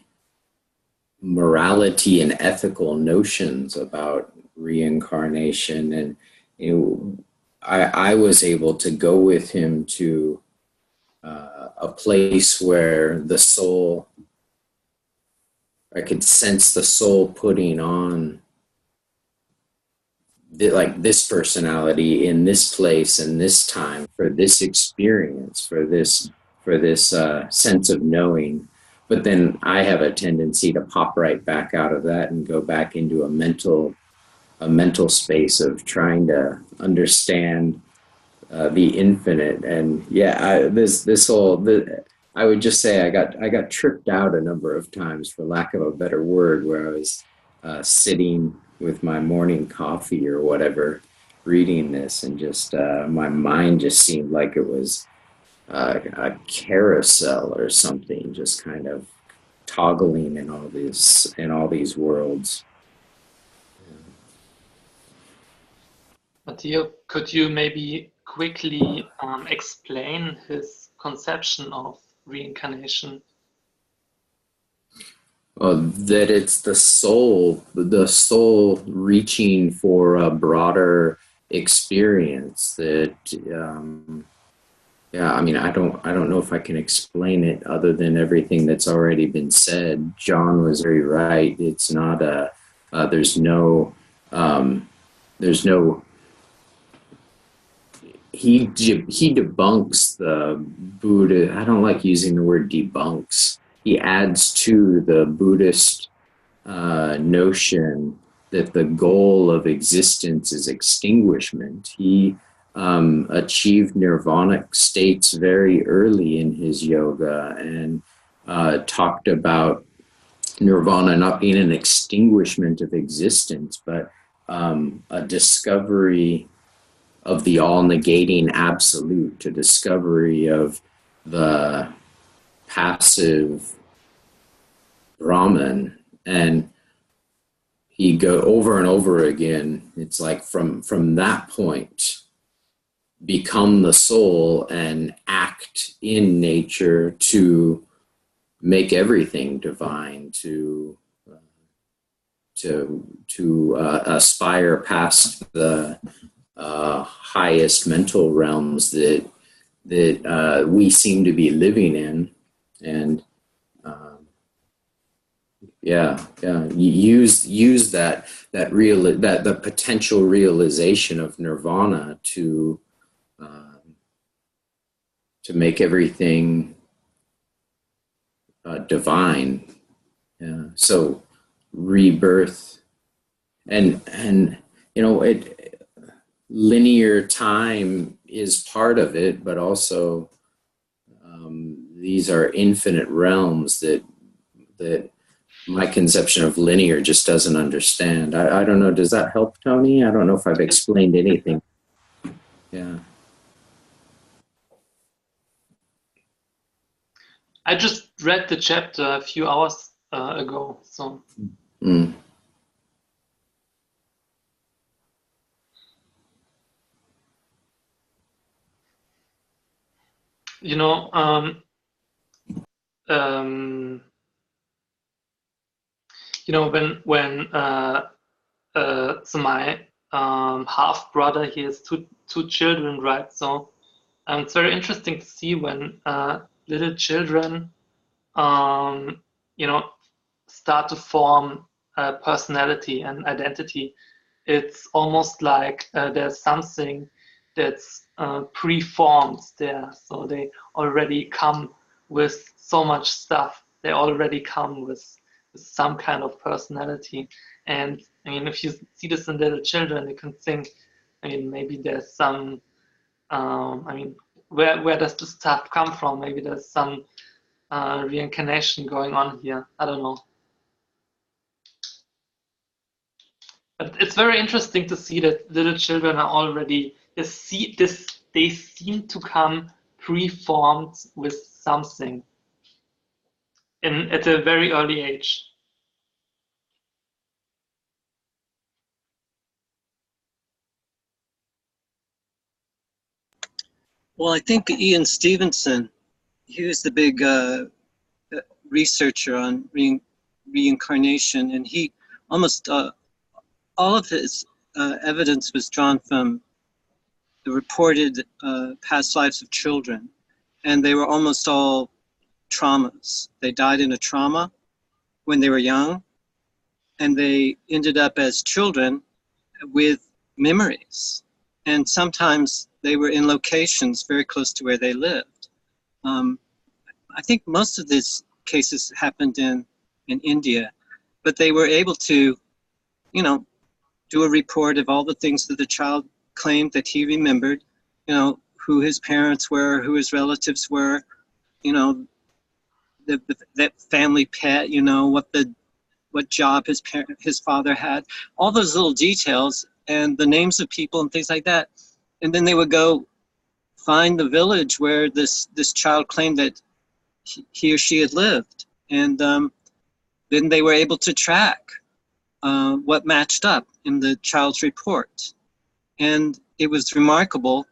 morality and ethical notions about reincarnation, and I was able to go with him to a place where the soul, I could sense the soul putting on like this personality in this place and this time for this experience, for this sense of knowing. But then I have a tendency to pop right back out of that and go back into a mental space of trying to understand the infinite. And I would just say I got tripped out a number of times, for lack of a better word, where I was sitting with my morning coffee or whatever, reading this, and just my mind just seemed like it was a carousel or something, just kind of toggling in all these worlds. Matteo, could you maybe quickly explain his conception of reincarnation? That it's the soul reaching for a broader experience. That yeah, I mean, I don't know if I can explain it other than everything that's already been said. John was very right. It's not a there's no he debunks the Buddha. I don't like using the word debunks. He adds to the Buddhist notion that the goal of existence is extinguishment. He achieved nirvanic states very early in his yoga and talked about nirvana not being an extinguishment of existence, but a discovery of the all-negating absolute, a discovery of the passive Brahman. And he go over and over again, it's like from that point, become the soul and act in nature to make everything divine, to aspire past the highest mental realms that we seem to be living in. And use that the potential realization of nirvana to make everything divine. So rebirth and linear time is part of it, but also these are infinite realms that my conception of linear just doesn't understand. I don't know. Does that help, Tony? I don't know if I've explained anything. Yeah. I just read the chapter a few hours ago, so. Mm. When so my half brother, he has two children, right? So it's very interesting to see when little children start to form a personality and identity. It's almost like there's something that's preformed there. So they already come with so much stuff. They already come with some kind of personality. And I mean, if you see this in little children, you can think, I mean, maybe there's some, where does this stuff come from? Maybe there's some reincarnation going on here. I don't know. But it's very interesting to see that little children are already, they seem to come preformed with something at a very early age. Well, I think Ian Stevenson, he was the big researcher on reincarnation, and he almost all of his evidence was drawn from the reported past lives of children, and they were almost all traumas. They died in a trauma when they were young, and they ended up as children with memories. And sometimes they were in locations very close to where they lived. I think most of these cases happened in India, but they were able to, do a report of all the things that the child claimed that he remembered, who his parents were, who his relatives were, that family pet, what job his father had, all those little details and the names of people and things like that. And then they would go find the village where this child claimed that he or she had lived. And then they were able to track what matched up in the child's report. And it was remarkable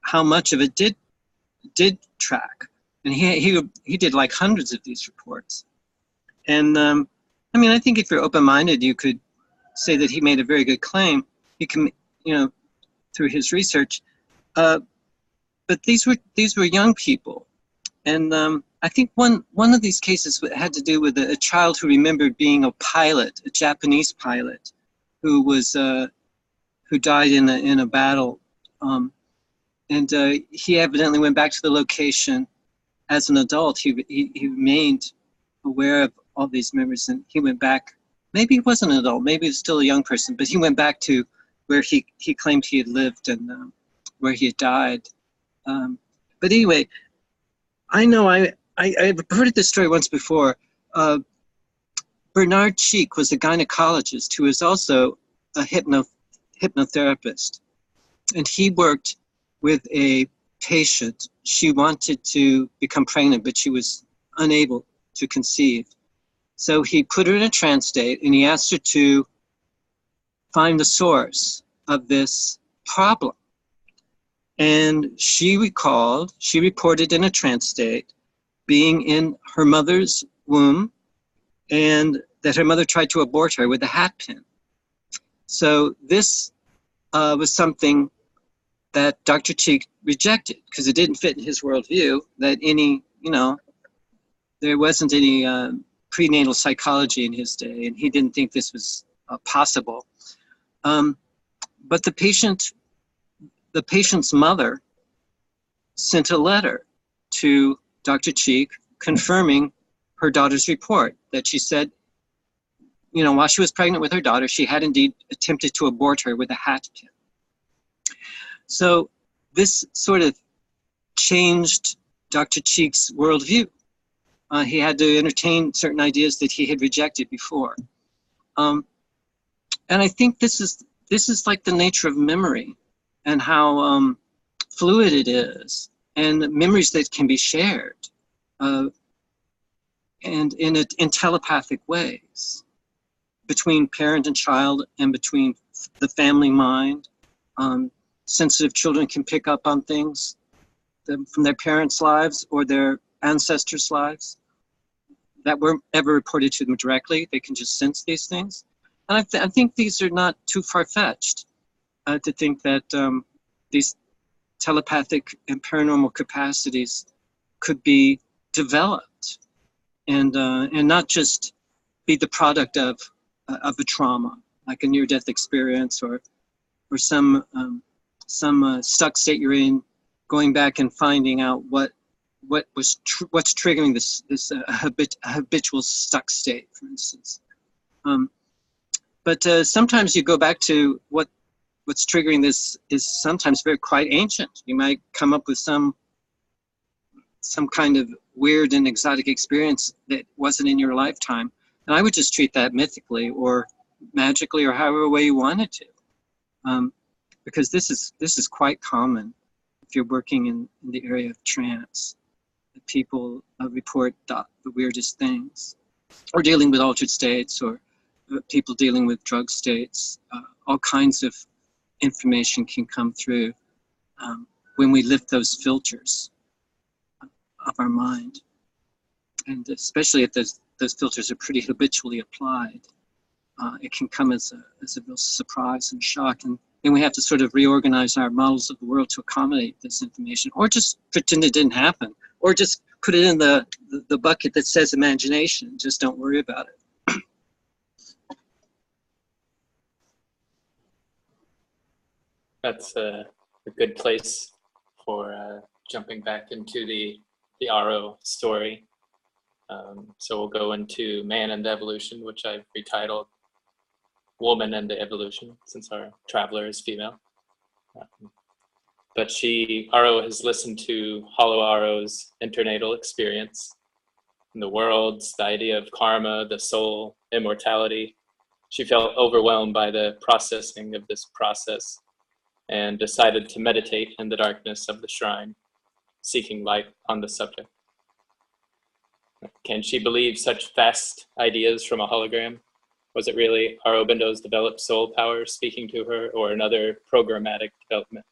how much of it did track. And he did like hundreds of these reports. And I mean, I think if you're open-minded, you could say that he made a very good claim. He can, you know, through his research. But these were young people. And I think one of these cases had to do with a child who remembered being a pilot, a Japanese pilot, who died in a battle, and he evidently went back to the location as an adult. He remained aware of all these memories, and he went back. Maybe he wasn't an adult, maybe he was still a young person, but he went back to where he claimed he had lived and where he had died. But anyway, I know I've heard this story once before. Bernard Cheek was a gynecologist who was also a hypnotherapist. And he worked with a patient. She wanted to become pregnant, but she was unable to conceive. So he put her in a trance state and he asked her to find the source of this problem. And she reported in a trance state being in her mother's womb and that her mother tried to abort her with a hat pin. So this was something that Dr. Cheek rejected because it didn't fit in his worldview that there wasn't any prenatal psychology in his day, and he didn't think this was possible. But the patient's mother sent a letter to Dr. Cheek confirming her daughter's report, that she said, while she was pregnant with her daughter, she had indeed attempted to abort her with a hat pin. So this sort of changed Dr. Cheek's worldview. He had to entertain certain ideas that he had rejected before. And I think this is like the nature of memory and how fluid it is, and memories that can be shared and in telepathic ways between parent and child and between the family mind. Sensitive children can pick up on things from their parents' lives or their ancestors' lives that weren't ever reported to them directly. They can just sense these things. And I think these are not too far-fetched to think that these telepathic and paranormal capacities could be developed and not just be the product of a trauma, like a near-death experience or some stuck state you're in, going back and finding out what's triggering this habitual stuck state, for instance. But sometimes you go back to what's triggering this is sometimes quite ancient. You might come up with some kind of weird and exotic experience that wasn't in your lifetime, and I would just treat that mythically or magically or however way you wanted to, because this is quite common if you're working in the area of trance. People report the weirdest things, or dealing with altered states, or people dealing with drug states. All kinds of information can come through when we lift those filters of our mind, and especially if those filters are pretty habitually applied, it can come as a real surprise and shock, and then we have to sort of reorganize our models of the world to accommodate this information, or just pretend it didn't happen, or just put it in the bucket that says imagination. Just don't worry about it. That's a good place for jumping back into the Auro story. So we'll go into Man and Evolution, which I've retitled Woman and the Evolution, since our traveler is female. But Auro has listened to Hollow Auro's internatal experience in the worlds, the idea of karma, the soul, immortality. She felt overwhelmed by the processing of this process and decided to meditate in the darkness of the shrine, seeking light on the subject. Can she believe such vast ideas from a hologram? Was it really Aurobindo's developed soul power speaking to her, or another programmatic development?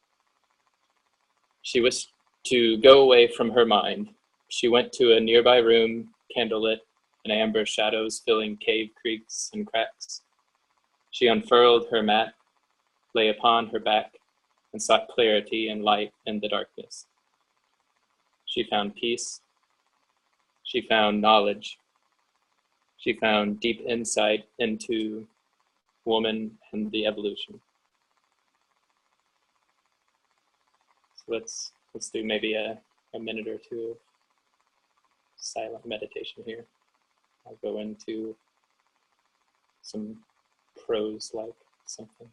She wished to go away from her mind. She went to a nearby room, candlelit, and amber shadows filling cave creaks and cracks. She unfurled her mat, lay upon her back, and sought clarity and light in the darkness. She found peace. She found knowledge. She found deep insight into woman and the evolution. So let's do maybe a minute or two of silent meditation here. I'll go into some prose like something.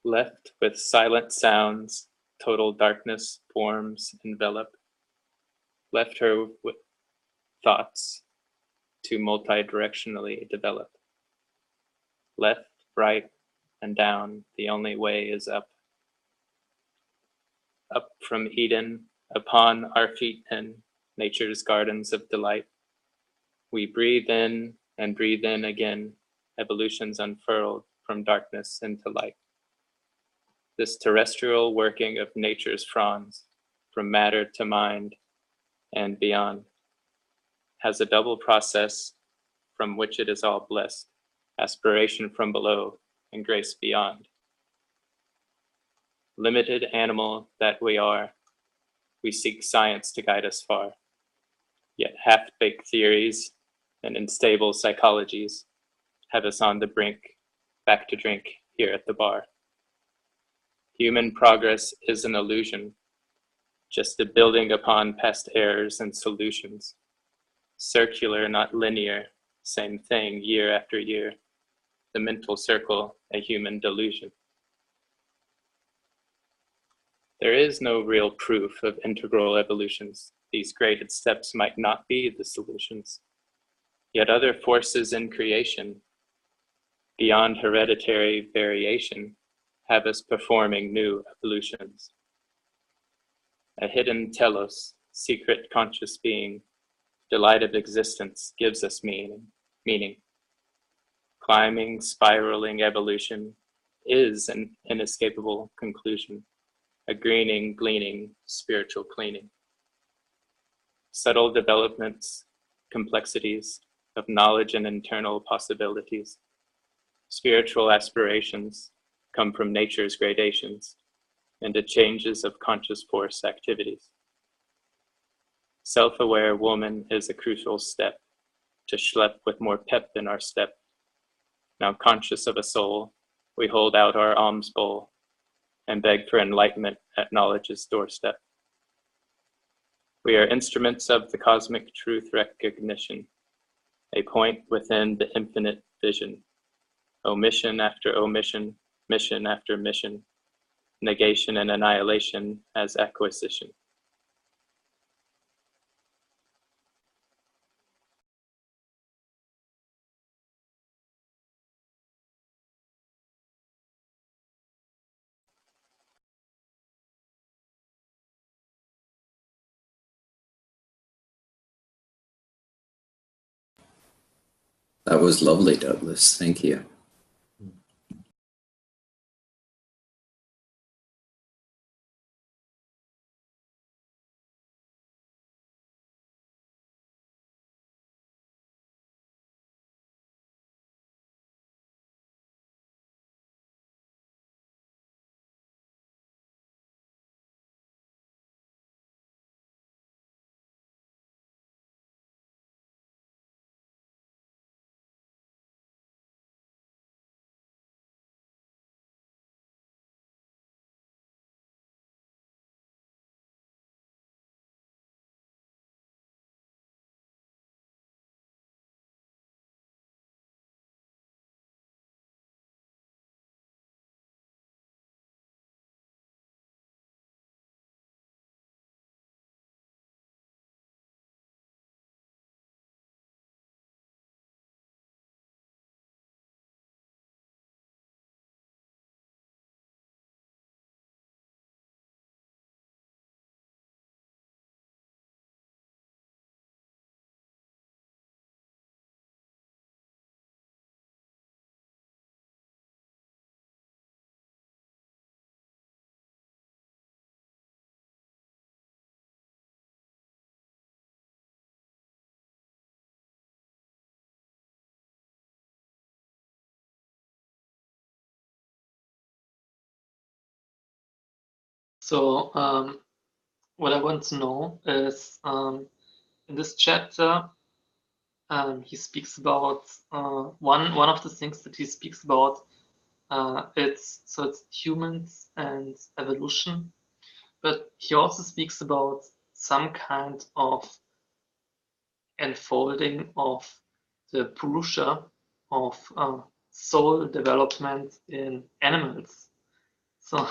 Left with silent sounds, total darkness forms envelop. Left her with thoughts to multi-directionally develop. Left, right, and down, the only way is up. Up from Eden, upon our feet in nature's gardens of delight. We breathe in and breathe in again, evolutions unfurled from darkness into light. This terrestrial working of nature's fronds, from matter to mind and beyond, has a double process from which it is all blessed, aspiration from below and grace beyond. Limited animal that we are, we seek science to guide us far, yet half-baked theories and unstable psychologies have us on the brink, back to drink here at the bar. Human progress is an illusion, just a building upon past errors and solutions. Circular, not linear, same thing year after year. The mental circle, a human delusion. There is no real proof of integral evolutions. These graded steps might not be the solutions. Yet other forces in creation, beyond hereditary variation, have us performing new evolutions. A hidden telos, secret conscious being, delight of existence gives us meaning. Climbing, spiraling evolution is an inescapable conclusion, a greening, gleaning, spiritual cleaning. Subtle developments, complexities of knowledge and internal possibilities. Spiritual aspirations come from nature's gradations into changes of conscious force activities. Self-aware woman is a crucial step to schlep with more pep in our step. Now conscious of a soul, we hold out our alms bowl and beg for enlightenment at knowledge's doorstep. We are instruments of the cosmic truth recognition, a point within the infinite vision. Omission after omission, mission after mission, negation and annihilation as acquisition. That was lovely, Douglas. Thank you. So what I want to know is in this chapter he speaks about one of the things that he speaks about. It's humans and evolution, but he also speaks about some kind of unfolding of the Purusha, of soul development in animals. So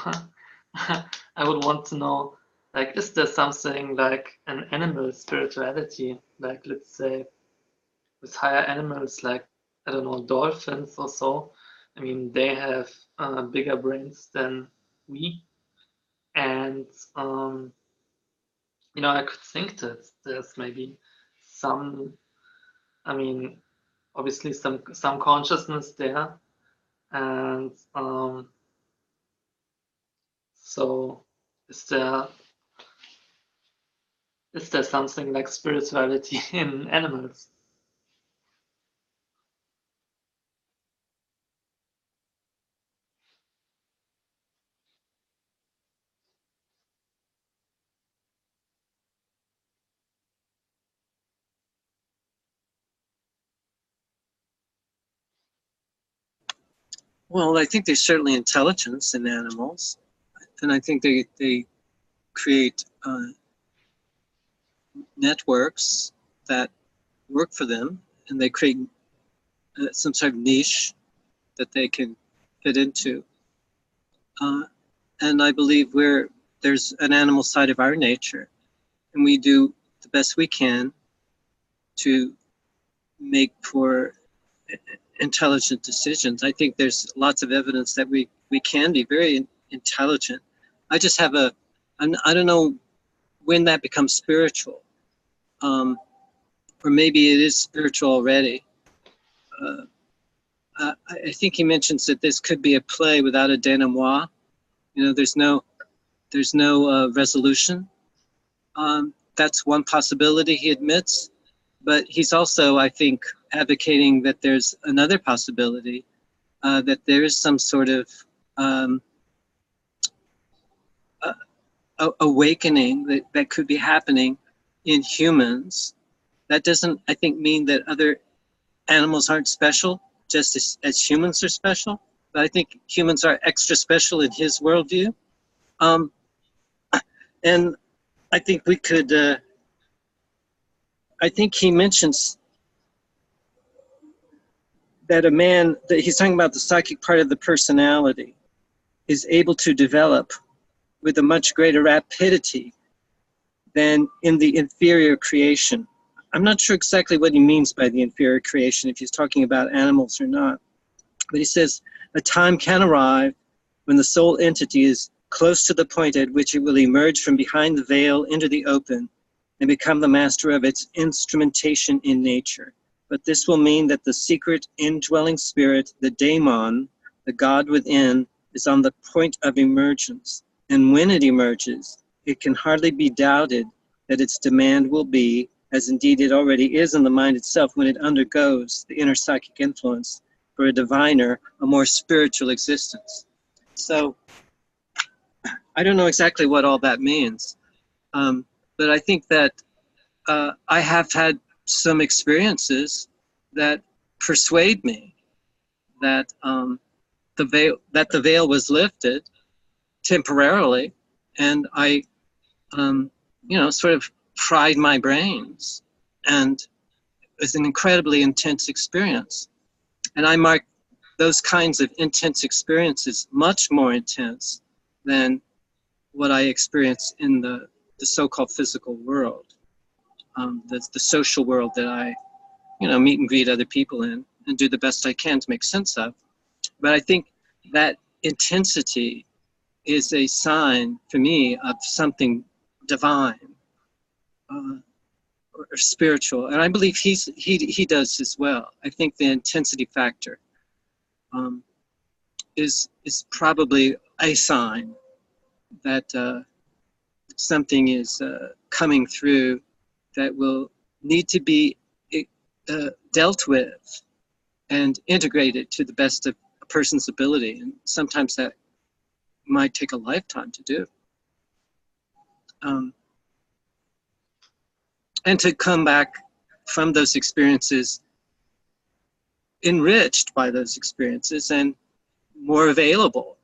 I would want to know, like, is there something like an animal spirituality, like, let's say, with higher animals, like, I don't know, dolphins or so? I mean, they have bigger brains than we. And, you know, I could think that there's maybe some, I mean, obviously some consciousness there. And so is there something like spirituality in animals? Well, I think there's certainly intelligence in animals, and I think they create networks that work for them, and they create some sort of niche that they can fit into. And I believe there's an animal side of our nature, and we do the best we can to make for intelligent decisions. I think there's lots of evidence that we can be very intelligent. I just have I don't know when that becomes spiritual, or maybe it is spiritual already. I think he mentions that this could be a play without a denouement. You know, there's no resolution. That's one possibility he admits, but he's also, I think, advocating that there's another possibility, that there is some sort of awakening that could be happening in humans. That doesn't, I think, mean that other animals aren't special, just as humans are special. But I think humans are extra special in his worldview. And I think we could, I think he mentions that that he's talking about the psychic part of the personality is able to develop with a much greater rapidity than in the inferior creation. I'm not sure exactly what he means by the inferior creation, if he's talking about animals or not. But he says, a time can arrive when the soul entity is close to the point at which it will emerge from behind the veil into the open and become the master of its instrumentation in nature. But this will mean that the secret indwelling spirit, the daemon, the God within, is on the point of emergence. And when it emerges, it can hardly be doubted that its demand will be, as indeed it already is in the mind itself when it undergoes the inner psychic influence, for a diviner, a more spiritual existence. So I don't know exactly what all that means, but I think that I have had some experiences that persuade me that the veil was lifted temporarily, and I, sort of fried my brains, and it was an incredibly intense experience. And I mark those kinds of intense experiences much more intense than what I experience in the so-called physical world, the social world that I, meet and greet other people in and do the best I can to make sense of. But I think that intensity is a sign for me of something divine or spiritual, and I believe he does as well. I think the intensity factor is probably a sign that something is coming through that will need to be dealt with and integrated to the best of a person's ability. And sometimes that might take a lifetime to do. and to come back from those experiences enriched by those experiences and more available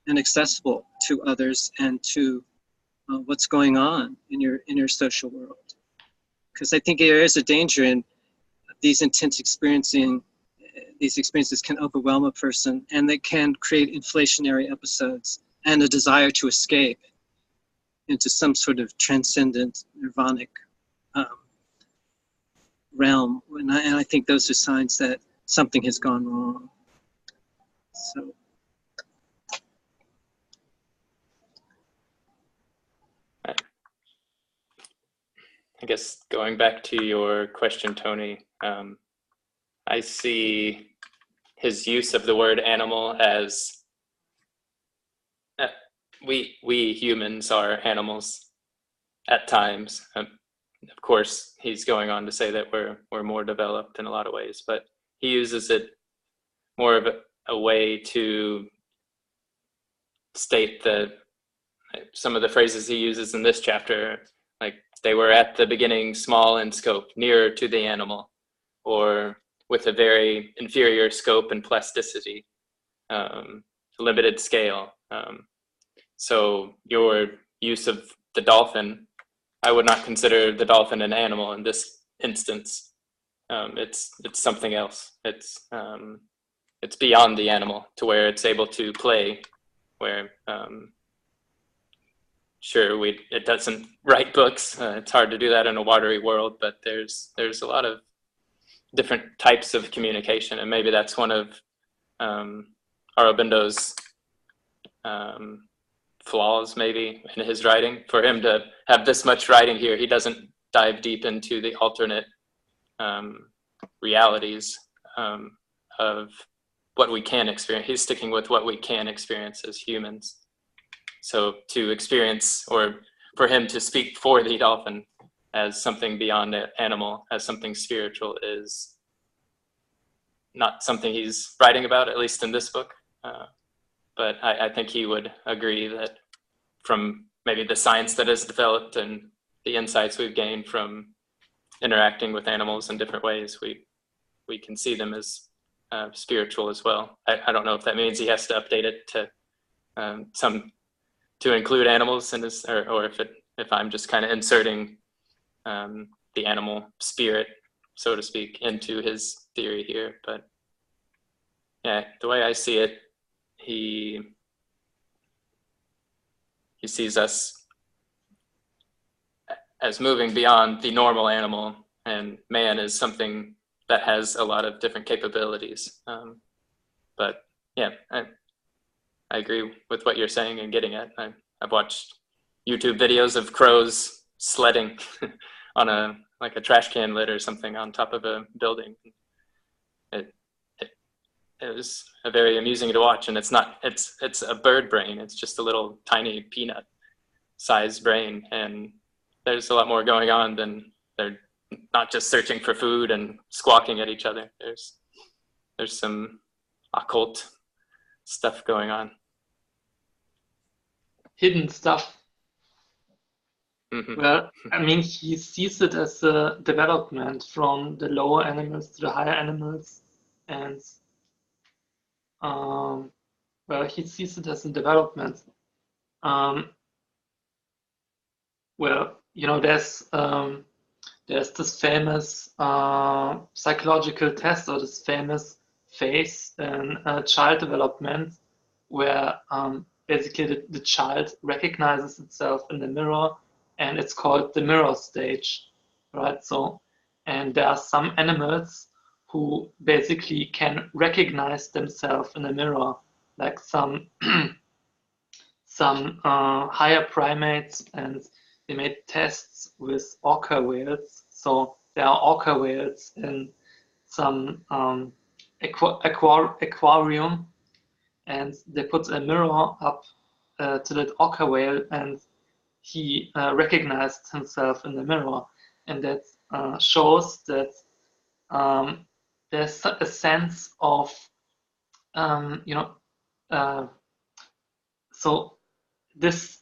and accessible to others and to what's going on in your social world. Because I think there is a danger in these intense these experiences can overwhelm a person, and they can create inflationary episodes and a desire to escape into some sort of transcendent nirvanic realm. And I think those are signs that something has gone wrong. So. I guess going back to your question, Tony, I see his use of the word animal as we humans are animals at times. Of course, he's going on to say that we're more developed in a lot of ways, but he uses it more of a way to state that some of the phrases he uses in this chapter, like they were at the beginning small in scope, nearer to the animal, or with a very inferior scope and plasticity, limited scale. So your use of the dolphin, I would not consider the dolphin an animal in this instance. It's something else. It's beyond the animal to where it's able to play, where sure, it doesn't write books. It's hard to do that in a watery world, but there's a lot of different types of communication, and maybe that's one of Aurobindo's flaws, maybe, in his writing. For him to have this much writing here, he doesn't dive deep into the alternate realities of what we can experience. He's sticking with what we can experience as humans. So to experience, or for him to speak for the dolphin as something beyond the animal, as something spiritual, is not something he's writing about, at least in this book. But I think he would agree that from maybe the science that has developed and the insights we've gained from interacting with animals in different ways, we can see them as spiritual as well. I don't know if that means he has to update it to include animals in this, or if I'm just kind of inserting the animal spirit, so to speak, into his theory here. But yeah, the way I see it, he sees us as moving beyond the normal animal, and man is something that has a lot of different capabilities. But yeah, I agree with what you're saying and getting at. I've watched YouTube videos of crows sledding on a trash can lid or something on top of a building. It was very amusing to watch, and it's a bird brain. It's just a little tiny peanut sized brain, and there's a lot more going on than they're not just searching for food and squawking at each other. There's some occult stuff going on. Hidden stuff. Mm-hmm. Well, I mean, he sees it as a development from the lower animals to the higher animals, and well, he sees it as a development. Well, you know, there's this famous psychological test, or this famous phase in child development, where basically the child recognizes itself in the mirror, and it's called the mirror stage, right? So, and there are some animals who basically can recognize themselves in the mirror, like some higher primates, and they made tests with orca whales. So there are orca whales in some aquarium, and they put a mirror up to that orca whale, and he recognized himself in the mirror, and that shows that there's a sense of so this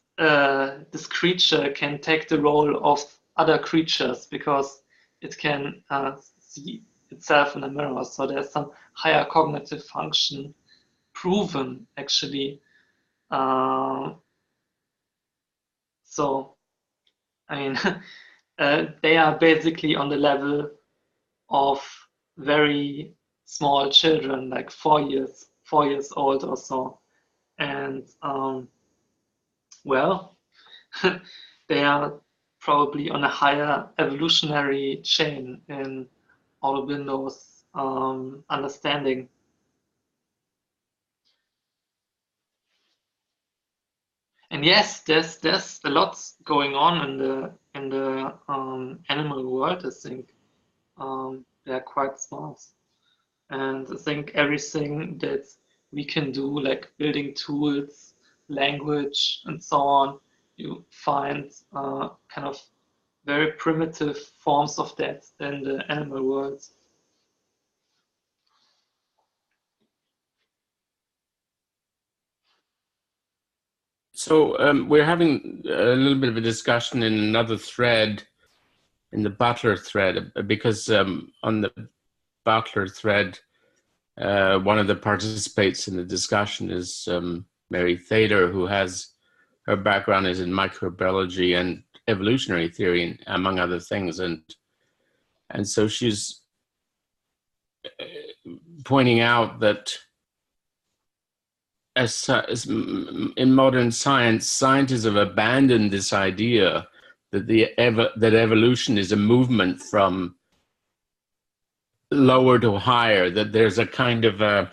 this creature can take the role of other creatures because it can see itself in a mirror. So there's some higher cognitive function proven actually. So, I mean, they are basically on the level of very small children, like 4 years old or so. And well, they are probably on a higher evolutionary chain in Aurobindo's understanding. And yes, there's a lot going on in the animal world. I think they're quite smart, and I think everything that we can do, like building tools, language, and so on, you find kind of very primitive forms of that in the animal world. So we're having a little bit of a discussion in another thread, in the Butler thread, because on the Butler thread, one of the participants in the discussion is Mary Thaler, who has, her background is in microbiology and evolutionary theory, among other things. And so she's pointing out that as in modern science, scientists have abandoned this idea that that evolution is a movement from lower to higher, that there's a kind of a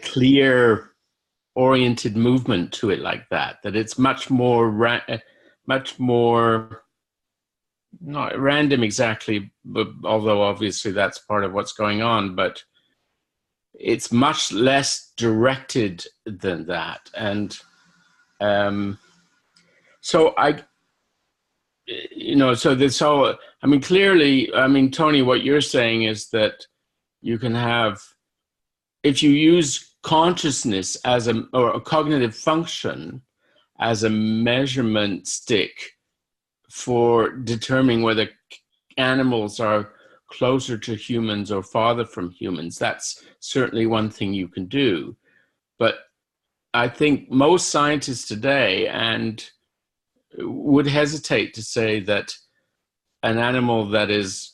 clear oriented movement to it like that, that it's much more not random exactly, but although obviously that's part of what's going on, but it's much less directed than that. And so so this whole, I mean, clearly, I mean, Tony, what you're saying is that you can have, if you use consciousness as or a cognitive function as a measurement stick for determining whether animals are closer to humans or farther from humans, that's certainly one thing you can do. But I think most scientists today would hesitate to say that an animal that has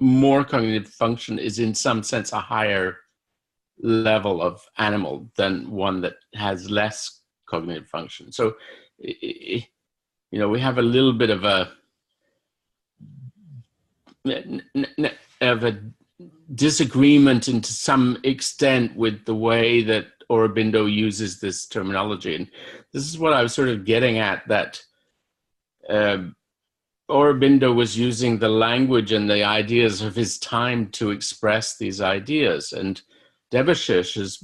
more cognitive function is in some sense a higher level of animal than one that has less cognitive function. So, we have a little bit of a disagreement to some extent with the way that Aurobindo uses this terminology. And this is what I was sort of getting at, that Aurobindo was using the language and the ideas of his time to express these ideas. And Debashish has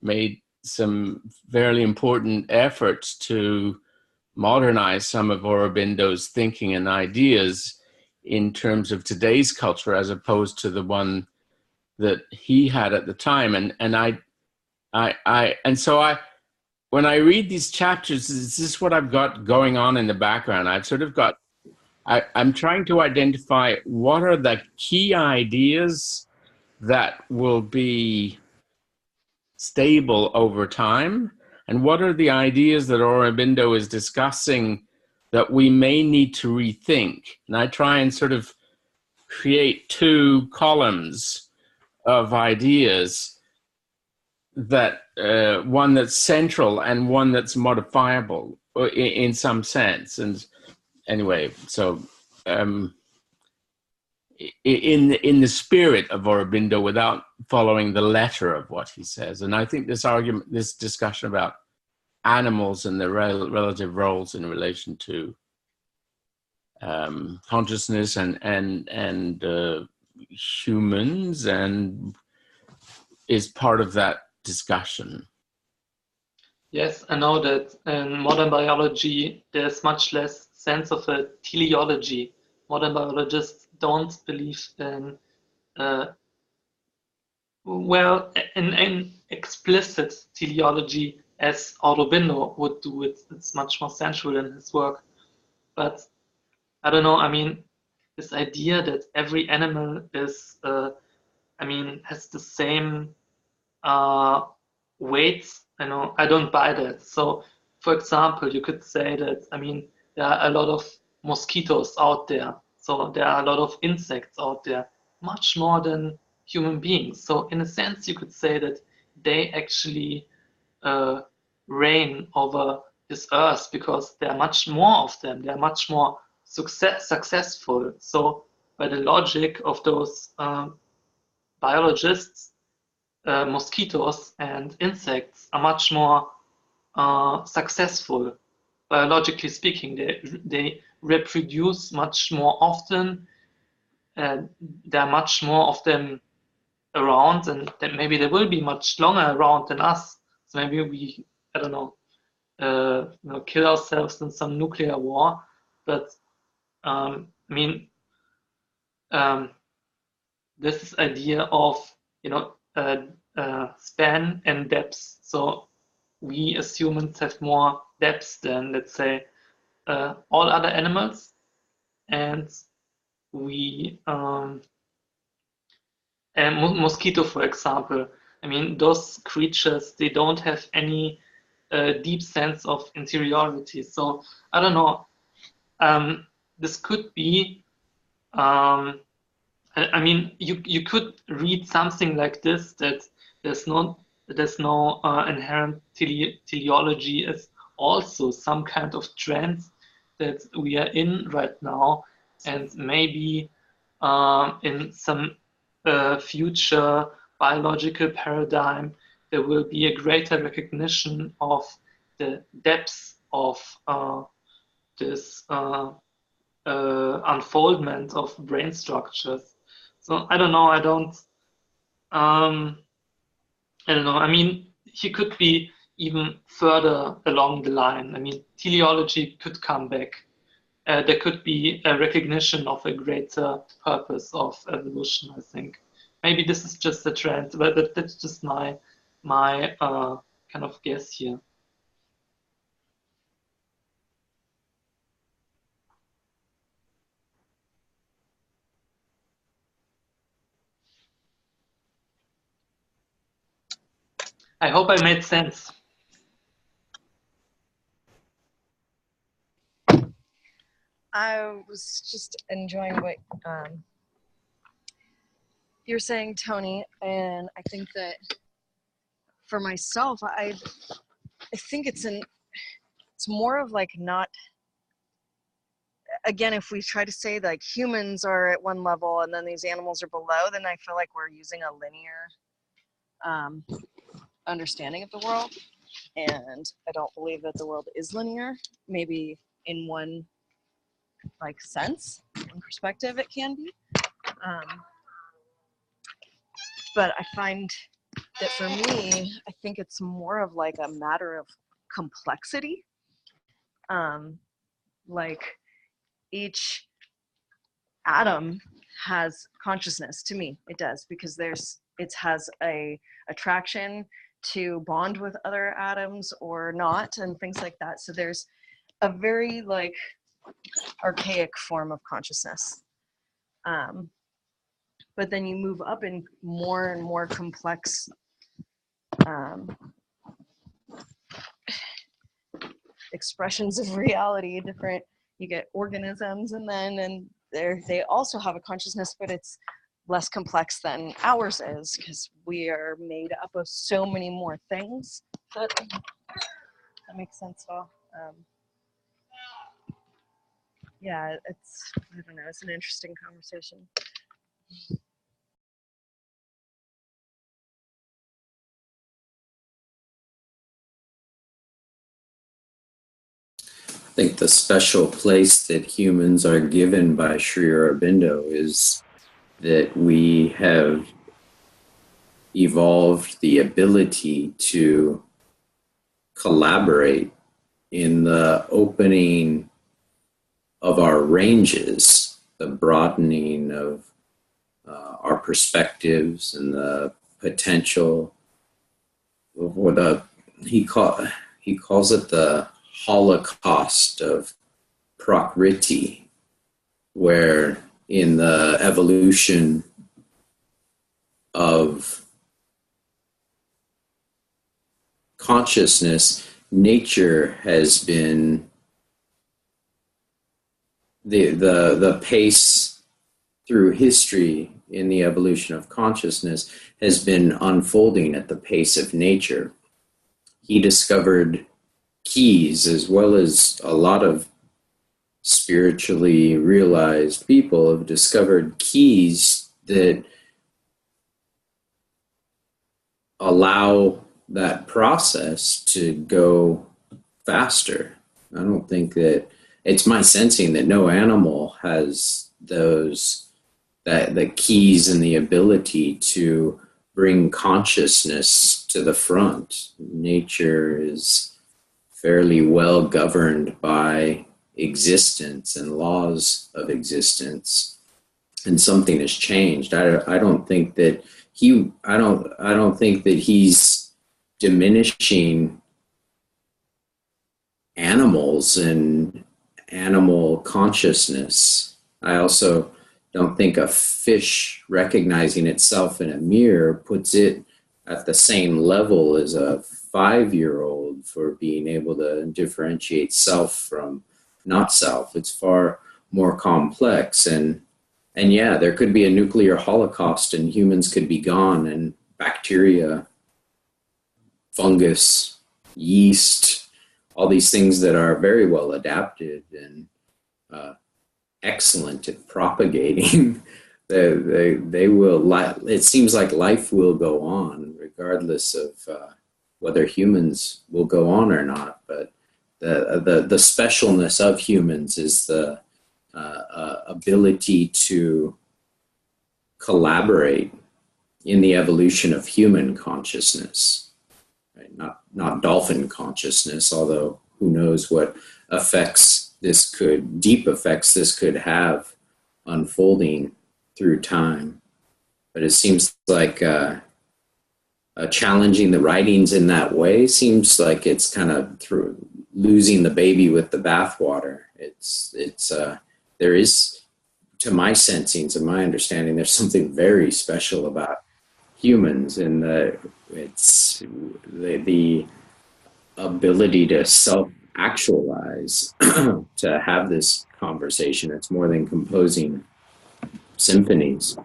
made some fairly important efforts to modernize some of Aurobindo's thinking and ideas in terms of today's culture, as opposed to the one that he had at the time. And so when I read these chapters, this is what I've got going on in the background. I've sort of got, I'm trying to identify what are the key ideas that will be stable over time, and what are the ideas that Aurobindo is discussing that we may need to rethink. And I try and sort of create two columns of ideas, that one that's central and one that's modifiable in some sense. And anyway, so in the spirit of Aurobindo, without following the letter of what he says. And I think this discussion about animals and their relative roles in relation to consciousness and humans and is part of that discussion. Yes, I know that in modern biology, there's much less sense of a teleology. Modern biologists don't believe in, in explicit teleology as Aurobindo would do it. It's much more sensual in his work. But I don't know, I mean, this idea that every animal is, has the same weights, I don't buy that. So, for example, you could say that, there are a lot of mosquitoes out there. So there are a lot of insects out there, much more than human beings. So in a sense, you could say that they actually reign over this earth because there are much more of them. They are much more successful. So by the logic of those biologists, mosquitoes and insects are much more successful. Biologically speaking, they reproduce much more often. There are much more of them around, and that maybe they will be much longer around than us. So maybe we, I don't know, kill ourselves in some nuclear war. But this idea of span and depth. So we as humans have more depth than, let's say, all other animals, and we and mosquito, for example. Those creatures, they don't have any deep sense of interiority. So I don't know. This could be. You could read something like this, that there's no inherent teleology as also some kind of trend that we are in right now, and maybe in some future biological paradigm there will be a greater recognition of the depths of this unfoldment of brain structures. So I don't know. I don't know. He could be even further along the line. Teleology could come back. There could be a recognition of a greater purpose of evolution, I think. Maybe this is just a trend, but that's just my kind of guess here. I hope I made sense. I was just enjoying what you're saying, Tony, and I think that for myself, I think it's more of like not. Again, if we try to say like humans are at one level and then these animals are below, then I feel like we're using a linear understanding of the world, and I don't believe that the world is linear. Maybe in one like sense and perspective it can be, but I find that for me, I think it's more of like a matter of complexity. Like each atom has consciousness. To me it does, because it has a attraction to bond with other atoms or not, and things like that. So there's a very like archaic form of consciousness, but then you move up in more and more complex expressions of reality. You get organisms, and they also have a consciousness, but it's less complex than ours is, because we are made up of so many more things. That makes sense at all. Yeah, I don't know, it's an interesting conversation. I think the special place that humans are given by Sri Aurobindo is that we have evolved the ability to collaborate in the opening of our ranges, the broadening of our perspectives and the potential he calls it the Holocaust of Prakriti, where in the evolution of consciousness, nature has been the pace through history in the evolution of consciousness has been unfolding at the pace of nature. He discovered keys, as well as a lot of spiritually realized people have discovered keys that allow that process to go faster. I don't think that it's my sensing that no animal has the keys and the ability to bring consciousness to the front. Nature is fairly well governed by existence and laws of existence, and something has changed. I don't think that he's diminishing animals and animal consciousness. I also don't think a fish recognizing itself in a mirror puts it at the same level as a 5-year-old for being able to differentiate self from not self. It's far more complex, and yeah, there could be a nuclear holocaust and humans could be gone, and bacteria, fungus, yeast, all these things that are very well adapted and excellent at propagating, they will. It seems like life will go on regardless of whether humans will go on or not. But the specialness of humans is the ability to collaborate in the evolution of human consciousness, right? Not dolphin consciousness, although who knows what deep effects this could have unfolding through time. But it seems like challenging the writings in that way seems like it's kind of through losing the baby with the bathwater. There is, to my sensings and my understanding, there's something very special about humans in the ability to self-actualize, to have this conversation. It's more than composing symphonies,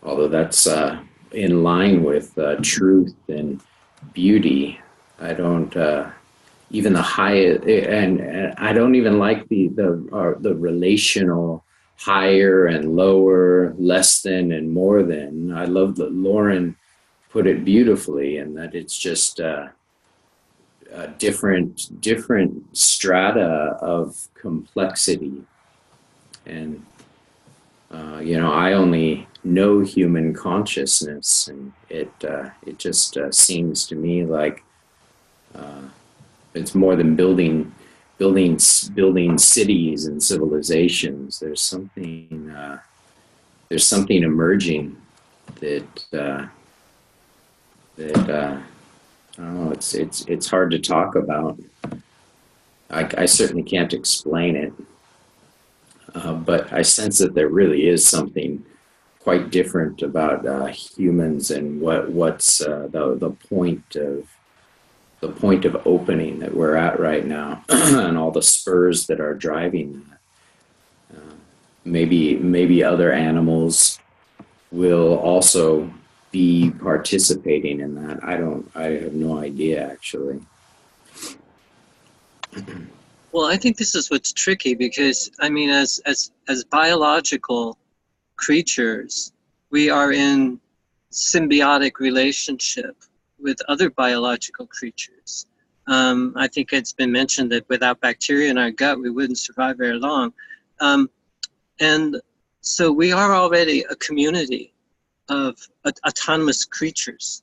although that's in line with truth and beauty. I don't even the highest, and I don't even like the relational higher and lower, less than and more than. I love that Lauren put it beautifully, and that it's just different strata of complexity. And I only know human consciousness, and it just seems to me like it's more than building cities and civilizations. There's something emerging that I don't know. It's hard to talk about. I certainly can't explain it, but I sense that there really is something quite different about humans and what's the point of opening that we're at right now, and all the spurs that are driving that. Maybe other animals will also be participating in that. I have no idea, actually. Well, I think this is what's tricky, because I mean, as biological creatures, we are in symbiotic relationship with other biological creatures. I think it's been mentioned that without bacteria in our gut, we wouldn't survive very long. And so we are already a community of autonomous creatures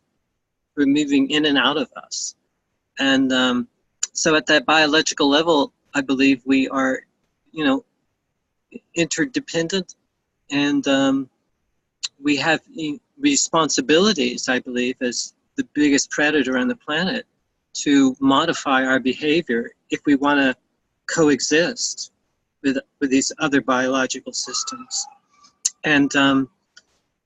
who are moving in and out of us. And so at that biological level, I believe we are, interdependent, and we have responsibilities, I believe, as the biggest predator on the planet to modify our behavior if we want to coexist with these other biological systems. And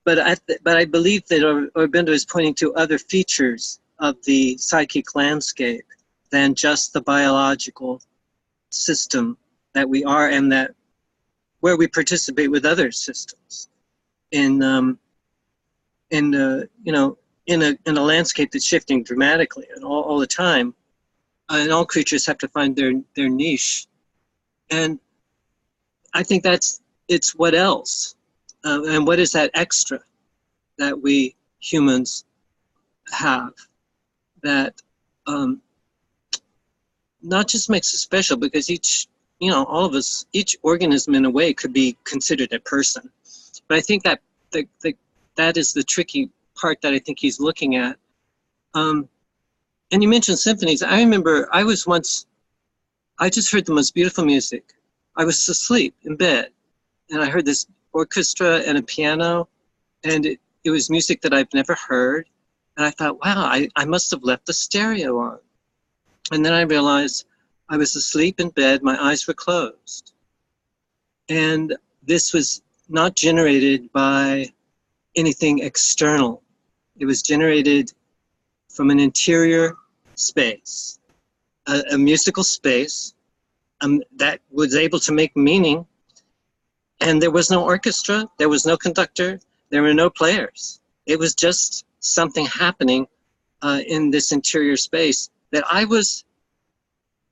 but I believe that Aurobindo is pointing to other features of the psychic landscape than just the biological system that we are, and that where we participate with other systems in a landscape that's shifting dramatically and all the time, and all creatures have to find their niche. And I think it's what else, and what is that extra that we humans have that not just makes us special, because all of us, each organism in a way could be considered a person. But I think that that is the tricky part that I think he's looking at. And you mentioned symphonies. I remember I just heard the most beautiful music. I was asleep in bed, and I heard this orchestra and a piano, and it was music that I've never heard. And I thought, wow, I must have left the stereo on. And then I realized I was asleep in bed, my eyes were closed. And this was not generated by anything external. It was generated from an interior space, a musical space that was able to make meaning. And there was no orchestra, there was no conductor, there were no players. It was just something happening in this interior space that I was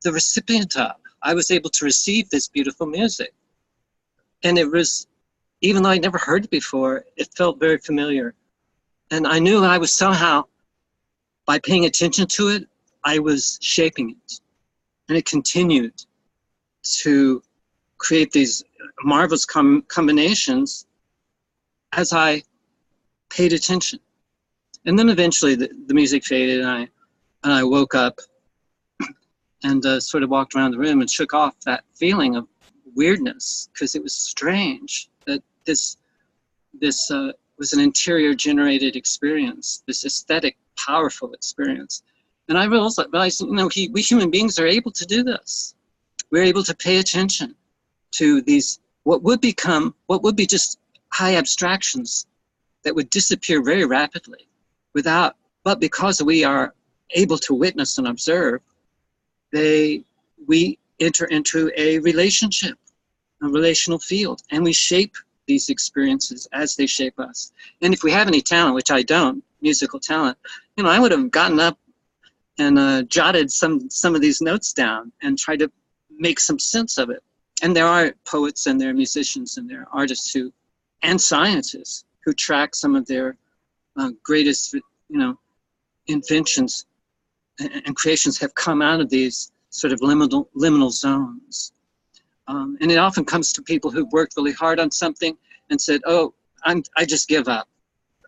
the recipient of. I was able to receive this beautiful music. And it was, even though I'd never heard it before, it felt very familiar. And I knew I was somehow, by paying attention to it, I was shaping it. And it continued to create these marvelous combinations as I paid attention. And then eventually the music faded, and I woke up and sort of walked around the room and shook off that feeling of weirdness, because it was strange that this was an interior generated experience, this aesthetic, powerful experience. And I realized we human beings are able to do this. We're able to pay attention to these, what would be just high abstractions that would disappear very rapidly but because we are able to witness and observe, we enter into a relationship, a relational field, and we shape these experiences as they shape us. And if we have any talent, which I don't, musical talent, I would have gotten up and jotted some of these notes down and tried to make some sense of it. And there are poets and there are musicians and there are artists and scientists who track some of their greatest, inventions and creations have come out of these sort of liminal zones. And it often comes to people who've worked really hard on something and said, oh, I just give up.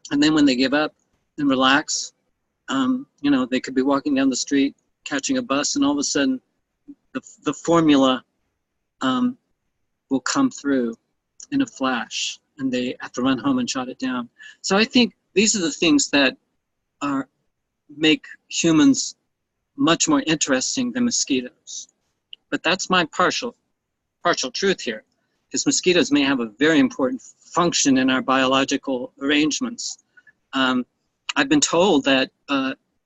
And then when they give up and relax, they could be walking down the street, catching a bus, and all of a sudden the formula will come through in a flash, and they have to run home and jot it down. So I think these are the things that make humans much more interesting than mosquitoes. But that's my partial truth here, because mosquitoes may have a very important function in our biological arrangements. I've been told that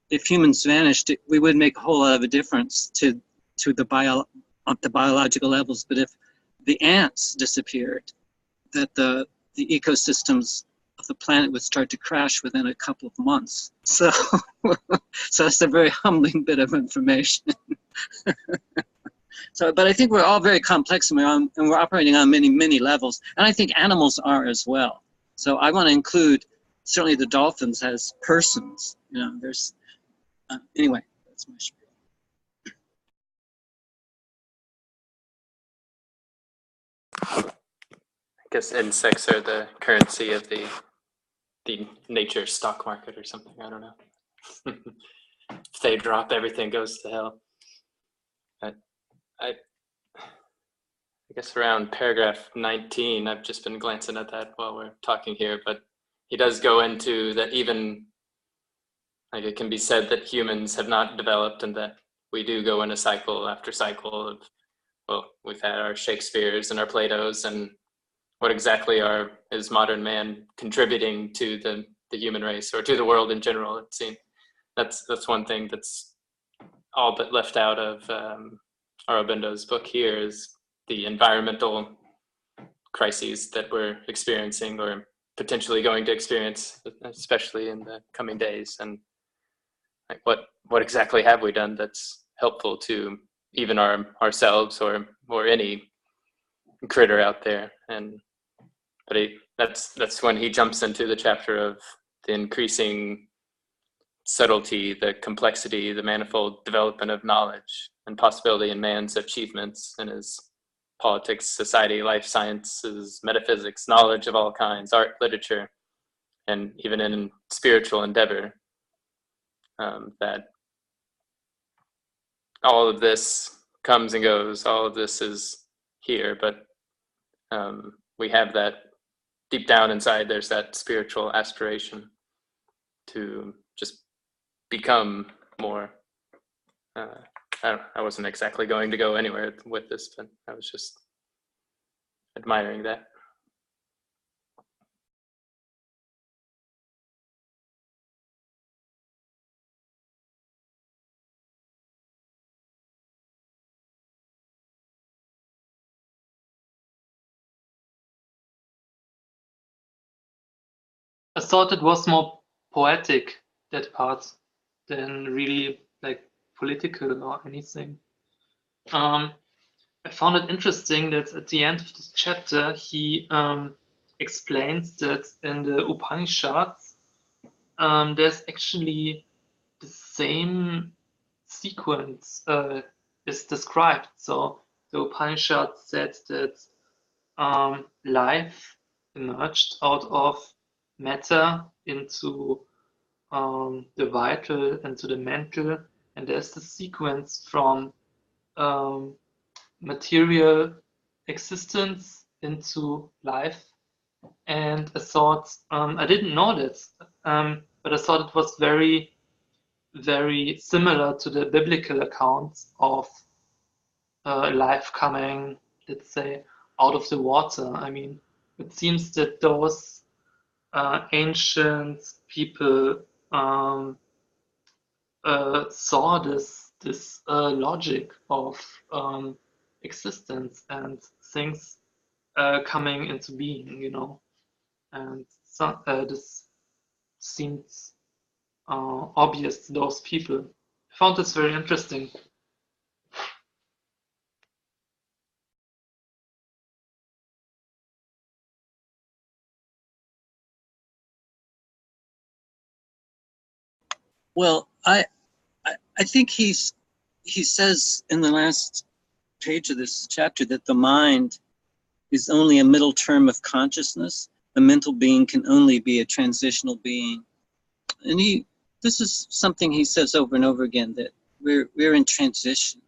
if humans vanished, we would make a whole lot of a difference to the biological levels. But if the ants disappeared, that the ecosystems of the planet would start to crash within a couple of months. So, so that's a very humbling bit of information. But I think we're all very complex, and we're operating on many, many levels. And I think animals are as well. So I want to include certainly the dolphins as persons. Anyway, that's my spiel. I guess insects are the currency of the nature stock market or something. I don't know. If they drop, everything goes to hell. I guess around paragraph 19, I've just been glancing at that while we're talking here, but he does go into that even like it can be said that humans have not developed and that we do go in a cycle after cycle of, well, we've had our Shakespeares and our Platos, and what exactly is modern man contributing to the human race or to the world in general? It seems that's one thing that's all but left out of Aurobindo's book here, is the environmental crises that we're experiencing or potentially going to experience, especially in the coming days. And like what exactly have we done that's helpful to even ourselves or any critter out there? But that's when he jumps into the chapter of the increasing subtlety, the complexity, the manifold development of knowledge and possibility in man's achievements in his politics, society, life sciences, metaphysics, knowledge of all kinds, art, literature, and even in spiritual endeavor. That all of this comes and goes, all of this is here, but we have that deep down inside, there's that spiritual aspiration to just become more. I wasn't exactly going to go anywhere with this, but I was just admiring that. I thought it was more poetic, that part, than really like political or anything. I found it interesting that at the end of this chapter, he explains that in the Upanishads, there's actually the same sequence is described. So the Upanishad said that life emerged out of matter into the vital, into the mental, and there's the sequence from material existence into life. And I thought, I didn't know this, but I thought it was very, very similar to the biblical accounts of life coming, let's say, out of the water. I mean, it seems that those ancient people saw this logic of existence and things coming into being, you know, and so, this seems obvious to those people. I found this very interesting. Well, I think he says in the last page of this chapter that the mind is only a middle term of consciousness. The mental being can only be a transitional being. And this is something he says over and over again, that we're in transition.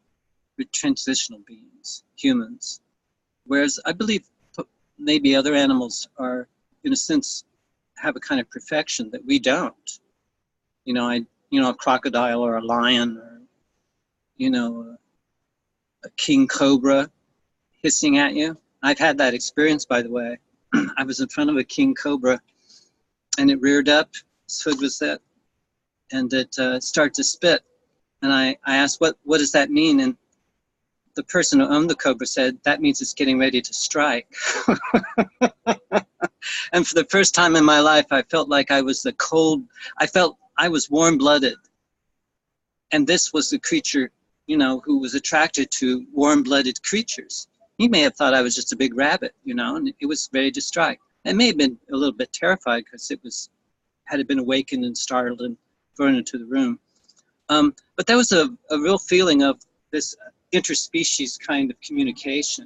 We're transitional beings, humans. Whereas I believe maybe other animals are, in a sense, have a kind of perfection that we don't. You know, a crocodile or a lion, or, you know, a king cobra hissing at you. I've had that experience, by the way. I was in front of a king cobra, and it reared up, its hood was set, and it started to spit. And I asked, what does that mean? And the person who owned the cobra said, that means it's getting ready to strike. And for the first time in my life, I felt like I was I was warm-blooded. And this was the creature, you know, who was attracted to warm-blooded creatures. He may have thought I was just a big rabbit, you know, and it was ready to strike. It may have been a little bit terrified because had it been awakened and startled and thrown into the room. But there was a real feeling of this interspecies kind of communication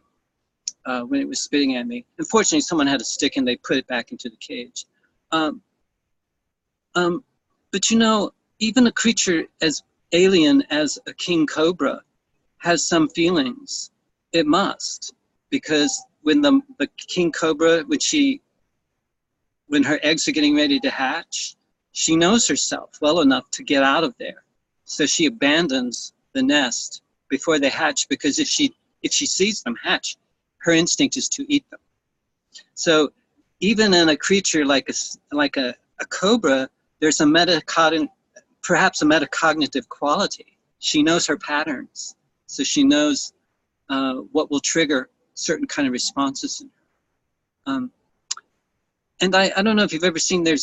when it was spitting at me. Unfortunately, someone had a stick and they put it back into the cage. But you know, even a creature as alien as a king cobra has some feelings. It must, because when the king cobra, when her eggs are getting ready to hatch, she knows herself well enough to get out of there. So she abandons the nest before they hatch, because if she sees them hatch, her instinct is to eat them. So even in a creature like a cobra, there's perhaps a metacognitive quality. She knows her patterns, so she knows what will trigger certain kind of responses in her. And I don't know if you've ever seen, I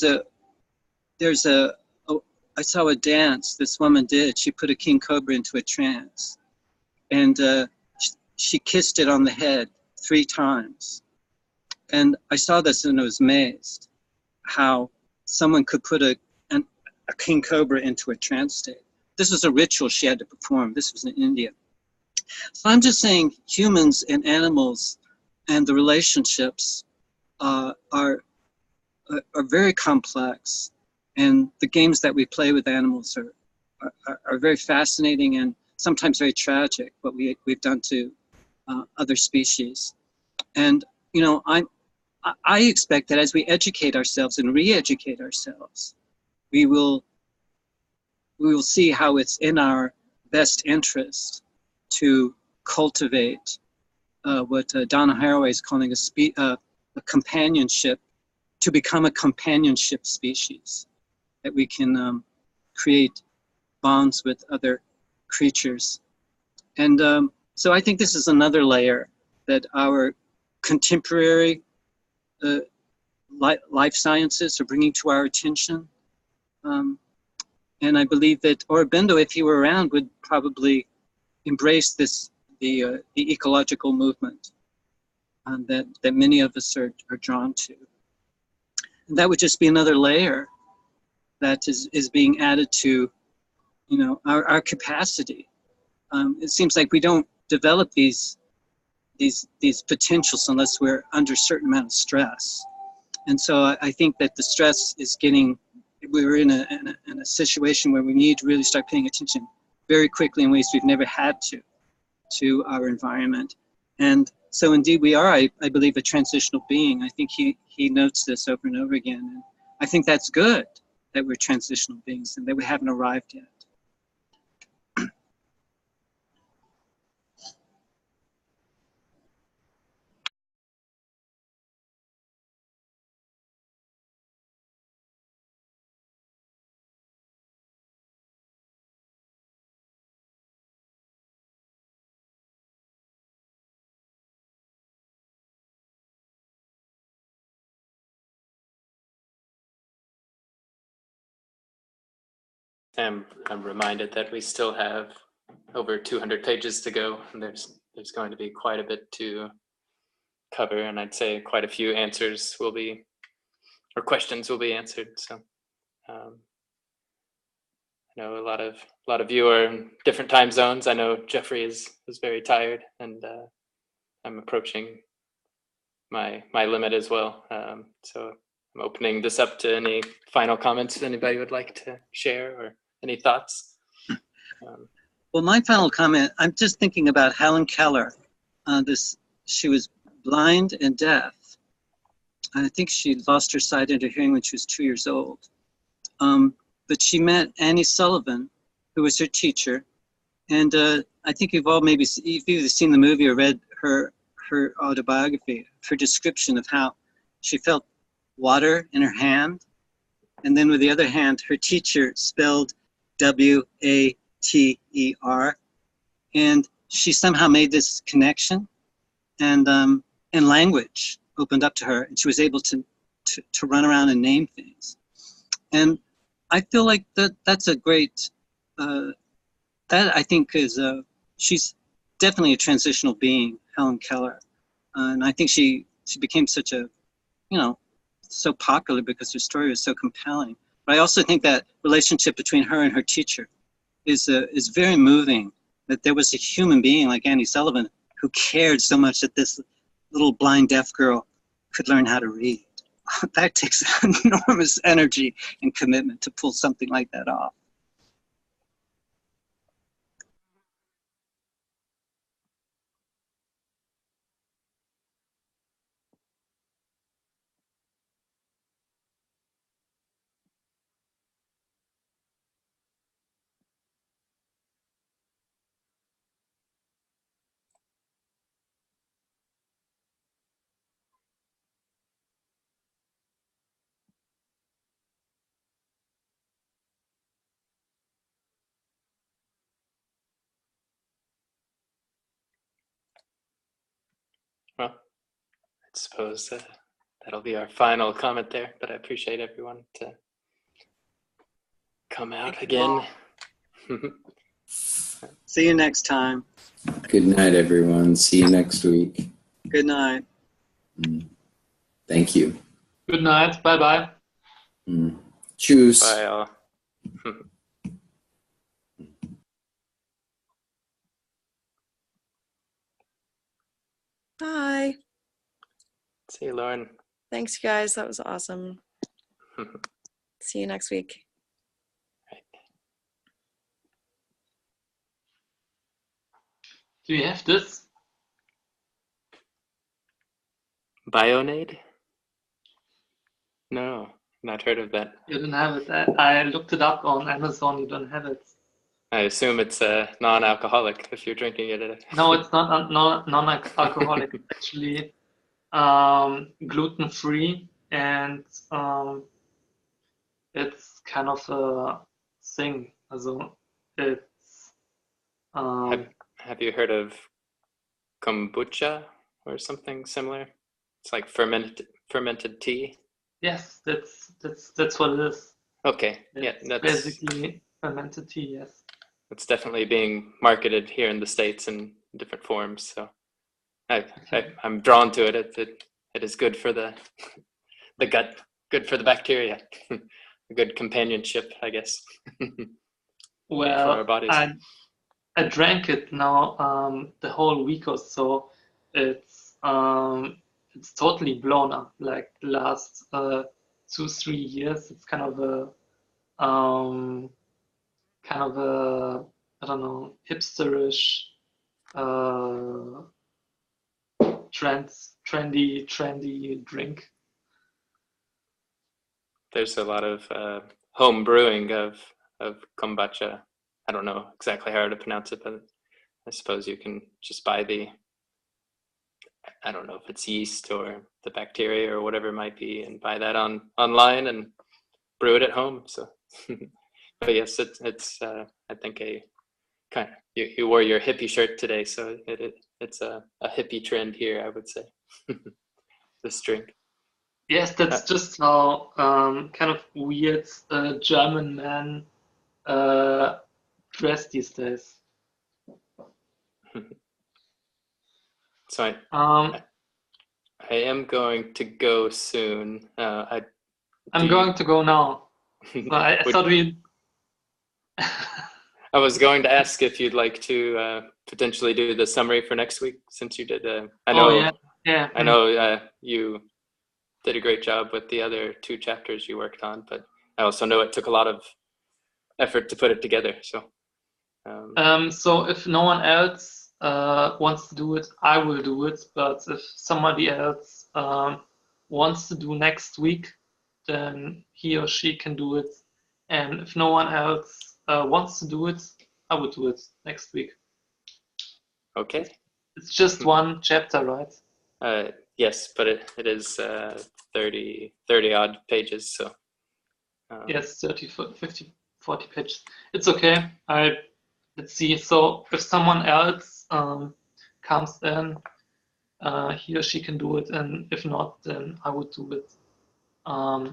saw a dance this woman did. She put a king cobra into a trance, and she kissed it on the head 3 times. And I saw this and I was amazed how someone could put a king cobra into a trance state. This was a ritual she had to perform. This was in India. So I'm just saying humans and animals and the relationships are very complex, and the games that we play with animals are very fascinating and sometimes very tragic, what we've done to other species. And you know, I expect that as we educate ourselves and re-educate ourselves, we will see how it's in our best interest to cultivate what Donna Haraway is calling a companionship, to become a companionship species, that we can create bonds with other creatures. And so I think this is another layer that our contemporary life sciences are bringing to our attention. And I believe that Aurobindo, if he were around, would probably embrace the ecological movement that many of us are drawn to. And that would just be another layer that is being added to, you know, our capacity. It seems like we don't develop these potentials unless we're under a certain amount of stress. And so I think that the stress is we're in a situation where we need to really start paying attention very quickly in ways we've never had to our environment. And so indeed we are, I believe, a transitional being. I think he notes this over and over again. And I think that's good, that we're transitional beings and that we haven't arrived yet. I'm reminded that we still have over 200 pages to go, and there's going to be quite a bit to cover, and I'd say quite a few answers will be, or questions will be answered. So I know a lot of you are in different time zones. I know Geoffrey is very tired, and I'm approaching my limit as well. So I'm opening this up to any final comments anybody would like to share, or any thoughts. Well, my final comment, I'm just thinking about Helen Keller. She was blind and deaf. I think she lost her sight and her hearing when she was 2 years old. But she met Annie Sullivan, who was her teacher. And I think you've either seen the movie or read her autobiography, her description of how she felt water in her hand. And then with the other hand, her teacher spelled W-A-T-E-R. And she somehow made this connection, and language opened up to her, and she was able to run around and name things. And I feel like that's a great, that I think is, she's definitely a transitional being, Helen Keller. And I think she became such a, you know, so popular because her story was so compelling. But I also think that relationship between her and her teacher is very moving, that there was a human being like Annie Sullivan who cared so much that this little blind deaf girl could learn how to read. That takes enormous energy and commitment to pull something like that off. suppose that'll be our final comment there, but I appreciate everyone to come out again. See you next time. Good night, everyone. See you next week. Good night. Thank you. Good night. Bye-bye. Tschüss. Bye all. Bye. See you, Lauren. Thanks, you guys. That was awesome. See you next week. Do you have this? Bionade? No, not heard of that. You don't have it. I looked it up on Amazon. You don't have it. I assume it's non-alcoholic if you're drinking it. No, it's not non-alcoholic. It's actually gluten-free, and it's kind of a thing. Also, it's Have you heard of Kombucha or something similar? It's like fermented tea. yes, that's what it is. Okay, It's that's basically fermented tea. Yes. it's definitely being marketed here in the States in different forms. So I'm drawn to it. It is good for the gut, good for the bacteria, a good companionship, I guess. Well, for our bodies. I drank it now the whole week or so. It's totally blown up. Like the last 2-3 years, it's kind of a I don't know, hipsterish, trendy drink. There's a lot of home brewing of kombucha. I don't know exactly how to pronounce it, but I suppose you can just buy I don't know if it's yeast or the bacteria or whatever it might be, and buy that online and brew it at home. So, but yes, it's I think a kind of, you wore your hippie shirt today, so it's a hippie trend here, I would say. This drink. Yes, that's just how kind of weird German men dress these days. So I am going to go soon. I'm going to go now. So I thought we. I was going to ask if you'd like to potentially do the summary for next week, since you did. I know. Oh, yeah. I know you did a great job with the other 2 chapters you worked on, but I also know it took a lot of effort to put it together. So. So if no one else wants to do it, I will do it. But if somebody else wants to do next week, then he or she can do it. And if no one else wants to do it, I would do it next week. Okay. It's just one chapter, right? Yes, but it is 30 odd pages. So. Yes, 30, 50, 40 pages. It's okay. Let's see. So if someone else comes in, he or she can do it, and if not, then I would do it. I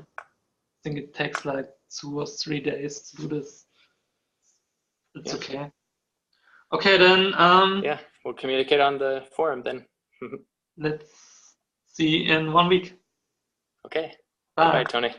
think it takes like 2 or 3 days to do this. It's okay. Okay, then. Yeah, we'll communicate on the forum then. Let's see in 1 week. Okay. Bye. Bye, Tony.